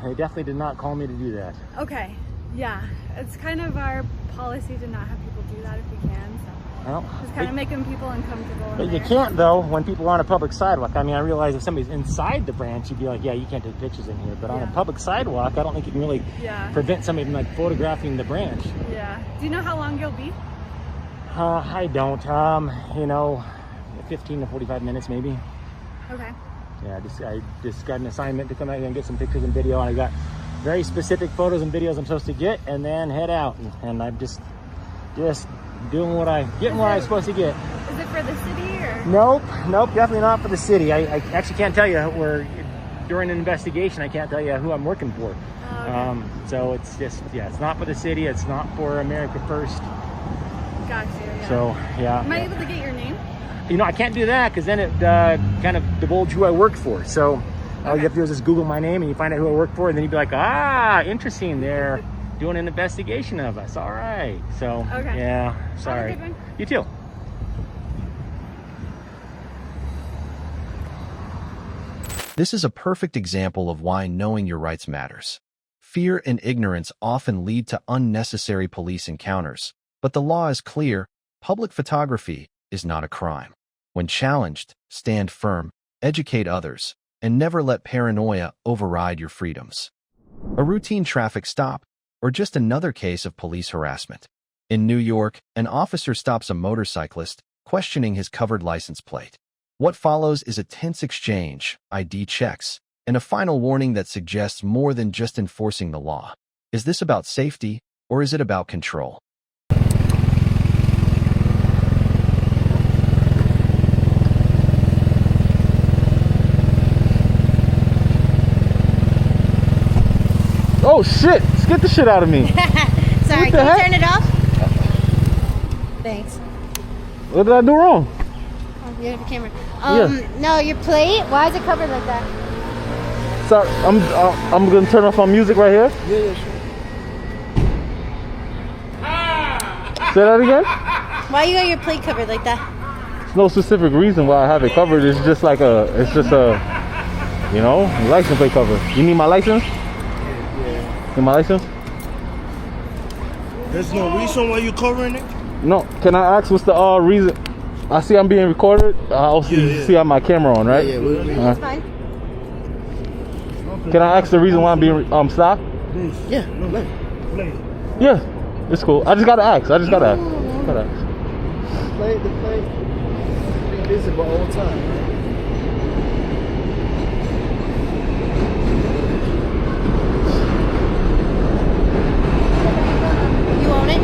they definitely did not call me to do that. Okay, yeah, it's kind of our policy to not have people do that if we can, so. Well, just kind of making people uncomfortable. But you can't, though, when people are on a public sidewalk. I mean, I realize if somebody's inside the branch, you'd be like, yeah, you can't take pictures in here. But on a public sidewalk, I don't think you can really prevent somebody from photographing the branch. Yeah. Do you know how long you'll be? I don't. 15 to 45 minutes maybe. Okay. Yeah, I just got an assignment to come out here and get some pictures and video, and I got very specific photos and videos I'm supposed to get, and then head out. And I'm just doing what I'm supposed to get. Is it for the city or? Nope, definitely not for the city. I actually can't tell you. During an investigation, I can't tell you who I'm working for. okay. So it's just, yeah, it's not for the city. It's not for America First. Gotcha, yeah. So, yeah. Am I able to get your name? You know, I can't do that because then it kind of divulge who I work for. So all you have to do is just Google my name and you find out who I work for, and then you'd be like, ah, interesting. They're doing an investigation of us. All right. So, okay. Yeah, sorry. Have a good one. You too. This is a perfect example of why knowing your rights matters. Fear and ignorance often lead to unnecessary police encounters, but the law is clear: public photography is not a crime. When challenged, stand firm, educate others, and never let paranoia override your freedoms. A routine traffic stop, or just another case of police harassment. In New York, an officer stops a motorcyclist, questioning his covered license plate. What follows is a tense exchange, ID checks, and a final warning that suggests more than just enforcing the law. Is this about safety, or is it about control? Oh shit! Get the shit out of me. Sorry, can you turn it off? Thanks. What did I do wrong? Oh, you have a camera. Yeah. No, your plate. Why is it covered like that? Sorry, I'm gonna turn off my music right here. Yeah, sure. Say that again? Why you got your plate covered like that? There's no specific reason why I have it covered. It's just a, you know, license plate cover. You need my license? Yeah. Need my license? There's no reason why you're covering it? No. Can I ask what's the reason? I see I'm being recorded. I also see I have my camera on, right? Yeah. That's fine. Can I ask the reason why I'm being stopped? Yeah, no, play. Yeah, it's cool. I just gotta ask. Play the play. Be visible all the time. You own it?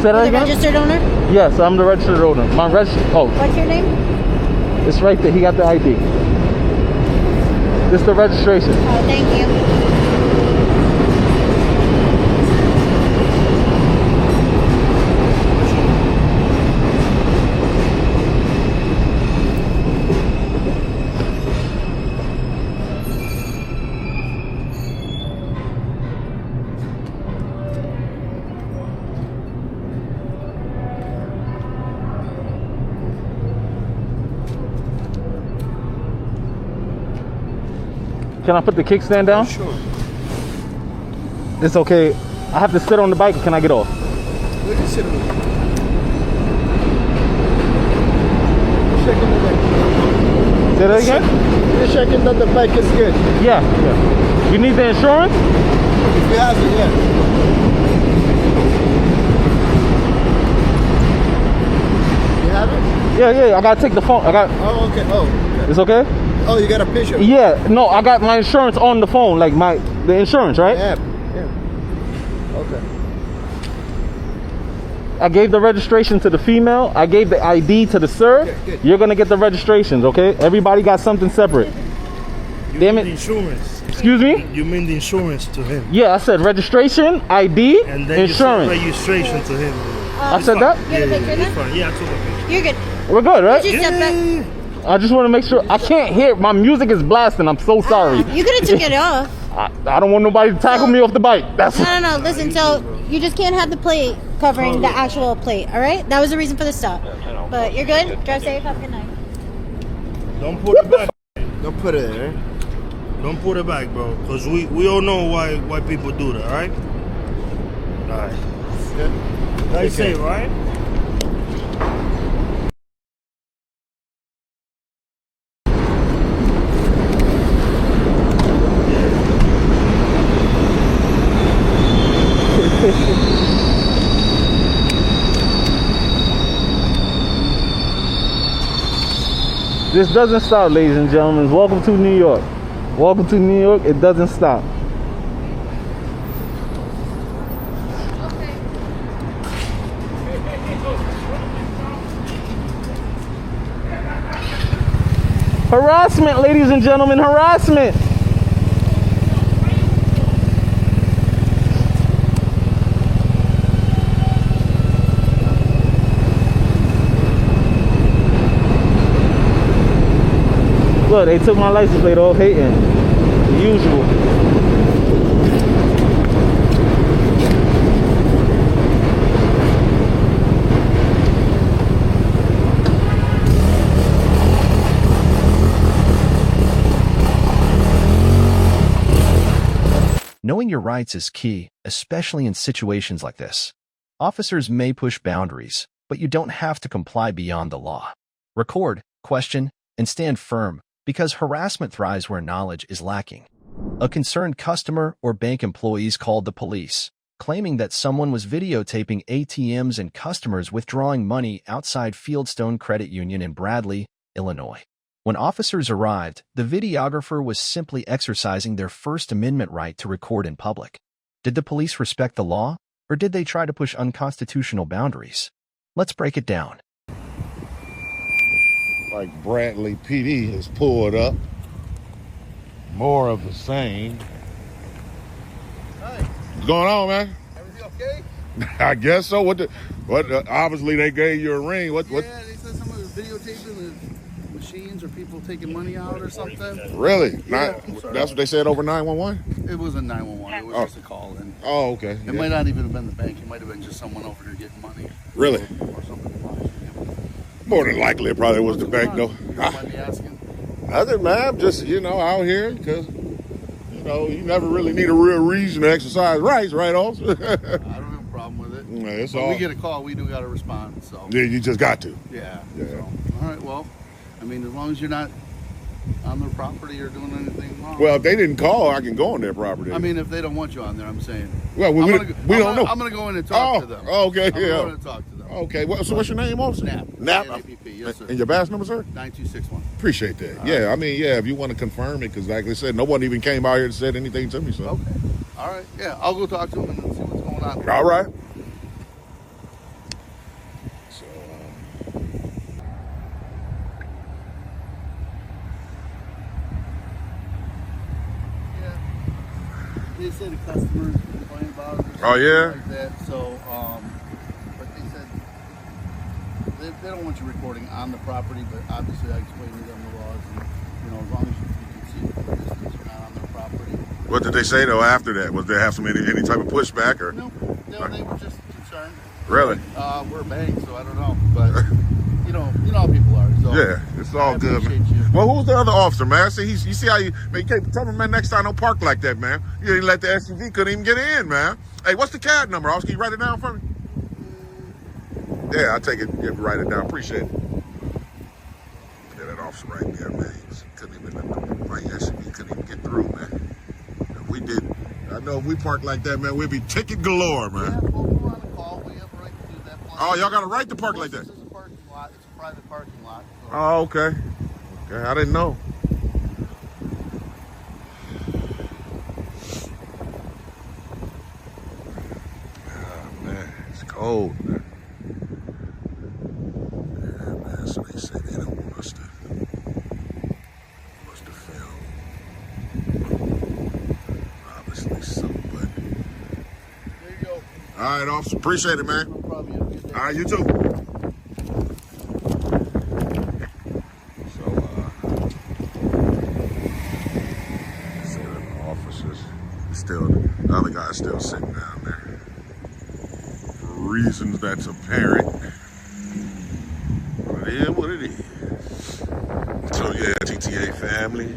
Say that You're the again? registered owner? Yes, I'm the registered owner. My What's your name? It's right there. He got the ID. This is the registration. Oh, thank you. Can I put the kickstand down? Sure. It's okay. I have to sit on the bike, or can I get off? We can sit on it. Checking the bike. Say that again? You're checking that the bike is good. Yeah. You need the insurance? If you have it, yeah. You have it? Yeah. I gotta take the phone. Oh, okay. Oh, okay. It's okay? Oh, you got a picture? Yeah. No, I got my insurance on the phone, like the insurance, right? Yeah. Okay. I gave the registration to the female. I gave the ID to the sir. Good. You're gonna get the registrations, okay? Everybody got something separate. Damn it. The insurance. Excuse me? You mean the insurance to him? Yeah, I said registration, ID, And then insurance. you said registration to him. I said that? You have a picture now? Fine. Yeah, I took a picture. You're good. We're good, right? You just step back. I just want to make sure. I can't hear. My music is blasting. I'm so sorry. You could have took it off. I don't want nobody to tackle me off the bike. That's No. Listen, so you just can't have the plate covering the actual plate, all right? That was the reason for the stop. But you're good? Drive safe. Have a good night. Don't put it back. Don't put it there. Don't put it back, bro. Because we all know why people do that, all right? All right. Good. Drive safe, right? This doesn't stop, ladies and gentlemen. Welcome to New York. Welcome to New York. It doesn't stop. Harassment, ladies and gentlemen, harassment. Look, they took my license plate off, hating. The usual. Knowing your rights is key, especially in situations like this. Officers may push boundaries, but you don't have to comply beyond the law. Record, question, and stand firm, because harassment thrives where knowledge is lacking. A concerned customer or bank employees called the police, claiming that someone was videotaping ATMs and customers withdrawing money outside Fieldstone Credit Union in Bradley, Illinois. When officers arrived, the videographer was simply exercising their First Amendment right to record in public. Did the police respect the law, or did they try to push unconstitutional boundaries? Let's break it down. Like Bradley PD has pulled up. More of the same. Hi. What's going on, man? Everything okay? I guess so. What? Obviously, they gave you a ring. What? Yeah, they said someone was videotaping the machines or people taking money out or something. Really? Yeah. That's what they said over 911? It wasn't 911. It was just a call. And oh, okay. It might not even have been the bank. It might have been just someone over there getting money. Really? Or something. More than likely, it probably was the bank, though. You might be asking. Nothing, man. I'm just, out here because, you never really need a real reason to exercise rights, right, officer? I don't have a problem with it. Yeah, when we get a call, we do got to respond. So. Yeah, you just got to. Yeah. So, all right, well, as long as you're not on their property or doing anything wrong. Well, if they didn't call, I can go on their property. If they don't want you on there, I'm saying. Well, we don't know. I'm going to go in and talk to them. Okay, I'm going to talk to them. Okay, so what's your name, officer? Nap. Yes, sir. And your badge number, sir? 9261. Appreciate that. If you want to confirm it, because like I said, no one even came out here and said anything to me, so. Okay. All right. Yeah, I'll go talk to them and see what's going on. All right. So, they said the customers complained about it. Oh, yeah? Like that. So, but they said they don't want you recording on the property, but obviously I explained to them the laws, and as long as you can see the distance, you're not on their property. What did they say though after that? Was there have any type of pushback or? No, they were just concerned. Really? We're a bank, so I don't know, but you know how people are. So yeah, it's all good, man. Well, who's the other officer, man? See, you see how you can't tell him, man. Next time, don't park like that, man. You didn't let the SUV couldn't even get in, man. Hey, what's the CAD number? Can you write it down for me? Yeah, I'll take it. Yeah, write it down. Appreciate it. Yeah, that officer right there, man. He couldn't even, my SUV couldn't even get through, man. If we did, I know if we parked like that, man, we'd be ticket galore, man. Yeah, well, we're on a call. We have a right to do that. Oh, y'all got a right to park like that? This is a parking lot. It's a private parking lot. So. Oh, okay. Okay, I didn't know. Oh, man, it's cold, man. So they say they don't want us to film. Obviously so, but there you go. All right, officer. Appreciate it, man. No problem. You have a good day. All right, you too. So, the officers still, the other guy's still sitting down there. For reasons that's apparent. It is what it is. So yeah, GTA family.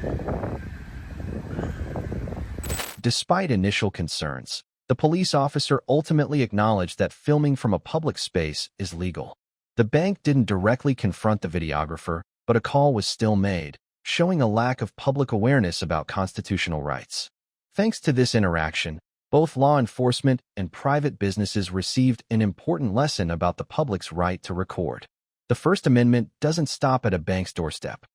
Despite initial concerns, the police officer ultimately acknowledged that filming from a public space is legal. The bank didn't directly confront the videographer, but a call was still made, showing a lack of public awareness about constitutional rights. Thanks to this interaction, both law enforcement and private businesses received an important lesson about the public's right to record. The First Amendment doesn't stop at a bank's doorstep.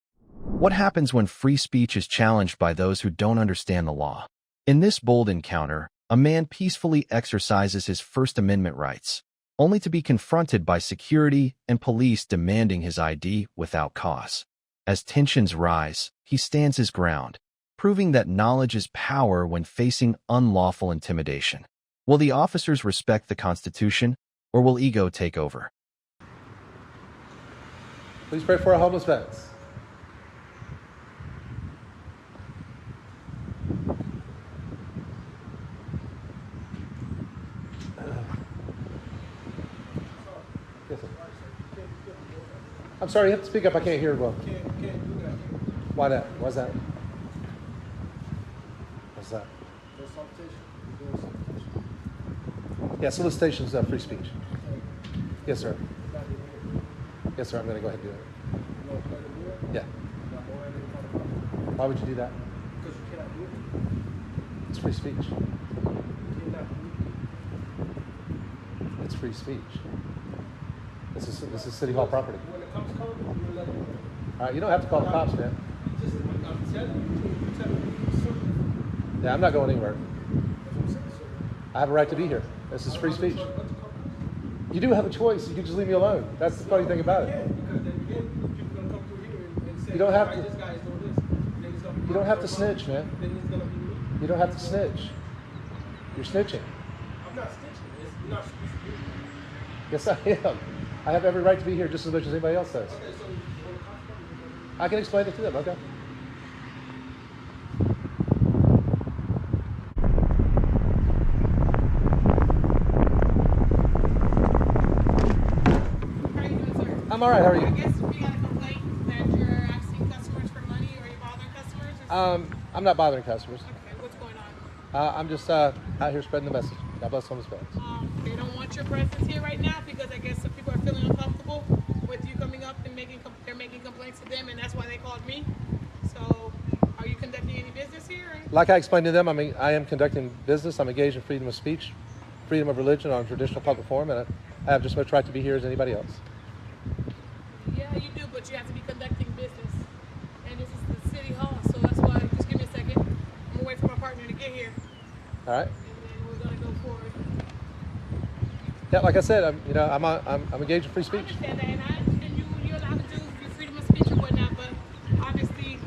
What happens when free speech is challenged by those who don't understand the law? In this bold encounter, a man peacefully exercises his First Amendment rights, only to be confronted by security and police demanding his ID without cause. As tensions rise, he stands his ground, proving that knowledge is power when facing unlawful intimidation. Will the officers respect the Constitution, or will ego take over? Please pray for our homeless vets. I'm sorry, you have to speak up. I can't hear well. Can't do that. Why that? Why's that? What's that? Yeah, solicitation is free speech. Yes, sir. Yes, sir. I'm going to go ahead and do it. Yeah. Why would you do that? Because you cannot do it. It's free speech. You cannot do It's free speech. This is City Hall property. When the cops come, you let them know. All right, you don't have to call the cops, man. Just, I'm telling you, Yeah, I'm not going anywhere. That's what I'm saying, sir. I have a right to be here. This is free speech. You do have a choice. You can just leave me alone. That's the funny thing about it. Because then again, people gonna come through here and say, You don't have to. this guy is doing this. Then he's gonna be You don't have to snitch, man. Then he's gonna be me. You don't have to snitch. You're snitching. I'm not snitching. You're not supposed to do it. Yes, I am. I have every right to be here just as much as anybody else does. Okay, so when the cops come, I can explain it to them, okay? I'm all right. How are you? I guess we got a complaint that you're asking customers for money, or you're bothering customers. Or I'm not bothering customers. okay, what's going on? I'm just out here spreading the message. God bless homeless vets. They don't want your presence here right now because I guess some people are feeling uncomfortable with you coming up and they're making complaints to them, and that's why they called me. So, are you conducting any business here? Like I explained to them, I am conducting business. I'm engaged in freedom of speech, freedom of religion on a traditional public forum, and I have just as much right to be here as anybody else. Yeah, you do, but you have to be conducting business. And this is the city hall, so that's why, just give me a second. I'm gonna wait for my partner to get here. All right. And then we're gonna go forward. Yeah, like I said, I'm engaged in free speech. I understand that, and you're allowed to do your freedom of speech or whatnot, but obviously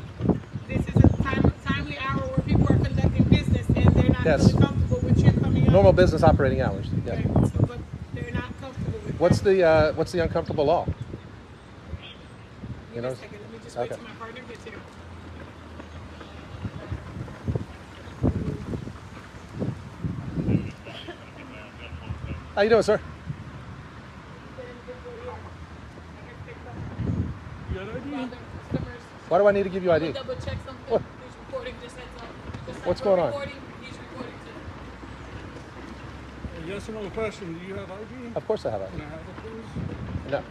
this is a timely hour where people are conducting business and they're not really comfortable with you coming up. Normal business operating hours. Yeah. Okay, so, but they're not comfortable with What's the uncomfortable law? You know? Let me just wait till my partner gets here. How you doing, sir? Why do I need to give you ID? Double check something. What? He's recording. Just heads up. What's going on? He's recording too. Yes or no question. Do you have ID? Of course I have ID. Can I have it, please? No.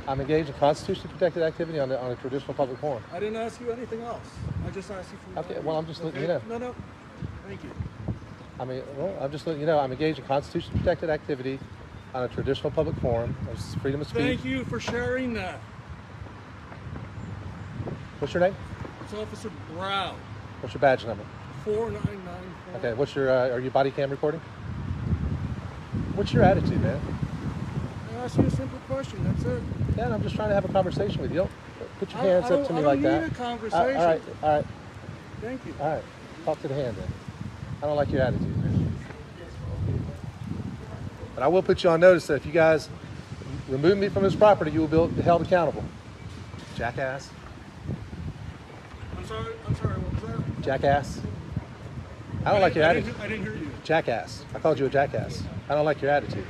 I'm engaged in constitutionally protected activity on a traditional public forum. I didn't ask you anything else. I just asked you for. Okay. Well, I'm just letting you know. No. Thank you. I'm just letting you know I'm engaged in constitutionally protected activity on a traditional public forum. There's freedom of speech. Thank you for sharing that. What's your name? It's Officer Brown. What's your badge number? 4994. Okay. What's your? Are you body cam recording? What's your attitude, man? I asked you a simple question. That's it. Yeah, and I'm just trying to have a conversation with you. Don't put your hands up to me like that. I don't need a conversation. All right. Thank you. All right. Talk to the hand then. I don't like your attitude, man. But I will put you on notice that if you guys remove me from this property, you will be held accountable. Jackass. I'm sorry. What was that? Jackass. I don't like your attitude. I didn't hear you. Jackass. I called you a jackass. I don't like your attitude.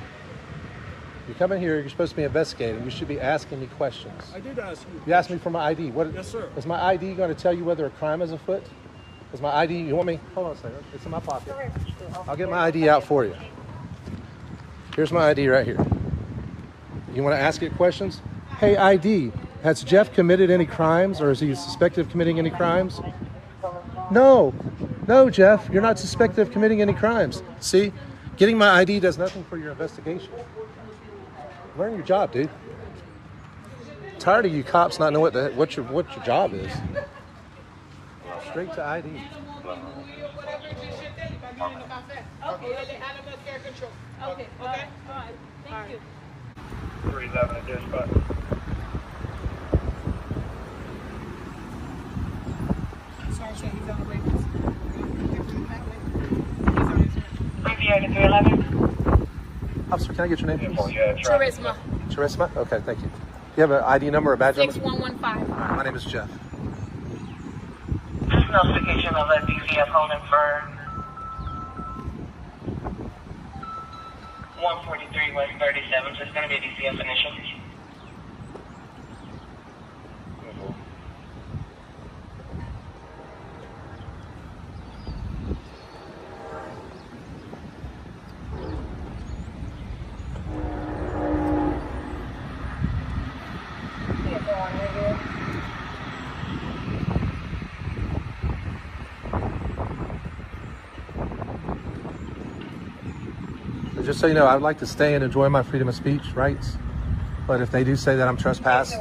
You come in here, you're supposed to be investigating. You should be asking me questions. I did ask you. You asked me for my ID. Yes, sir. Is my ID going to tell you whether a crime is afoot? Is my ID, you want me? Hold on a second. It's in my pocket. I'll get my ID out for you. Here's my ID right here. You want to ask it questions? Hey, ID, has Jeff committed any crimes, or is he suspected of committing any crimes? No, Jeff, you're not suspected of committing any crimes. See, getting my ID does nothing for your investigation. Learn your job, dude. I'm tired of you cops not knowing what your job is. Straight to ID. Okay. Okay. All right. Thank you. 311 at dispatch. Sorry, sir. He's on the way. Aviator 311. Officer, can I get your name, please? Charisma. Charisma? Okay, thank you. You have an ID number or a badge number? 6115. My name is Jeff. Notification of a DCF holding for 143 West 37, so it's going to be DCF initial. Just so you know, I'd like to stay and enjoy my freedom of speech rights. But if they do say that I'm trespassing,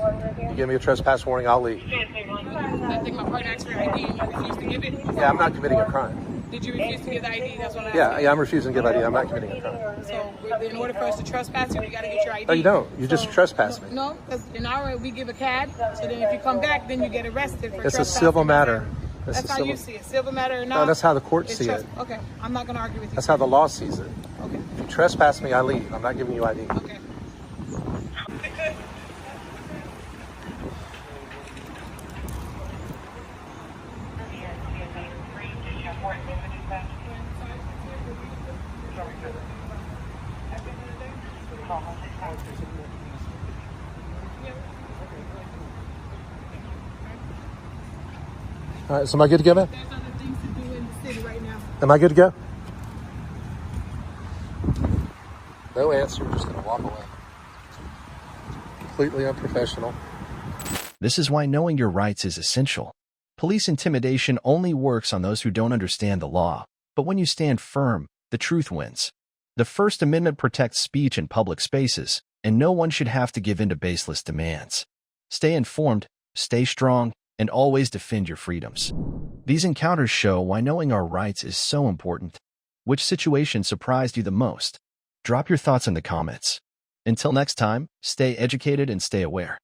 you give me a trespass warning, I'll leave. I think my partner asked for ID and you refused to give it. Yeah, I'm not committing a crime. Did you refuse to give the ID? That's what I asked. Yeah, I'm refusing to give ID. I'm not committing a crime. So in order for us to trespass you, we got to get your ID. No, you don't. You just trespass me. No, because in our we give a CAD. So then if you come back, then you get arrested for It's trespassing. a civil matter. That's how you see it. Civil matter or not? No, that's how the courts see it. Okay, I'm not going to argue with you. That's how the law sees it. Okay. If you trespass me, I leave. I'm not giving you ID. Okay. All right, so am I good to go, man? There's other things to do in the city right now. Am I good to go? No answer. Just going to walk away. Completely unprofessional. This is why knowing your rights is essential. Police intimidation only works on those who don't understand the law. But when you stand firm, the truth wins. The First Amendment protects speech in public spaces, and no one should have to give in to baseless demands. Stay informed, stay strong, and always defend your freedoms. These encounters show why knowing our rights is so important. Which situation surprised you the most? Drop your thoughts in the comments. Until next time, stay educated and stay aware.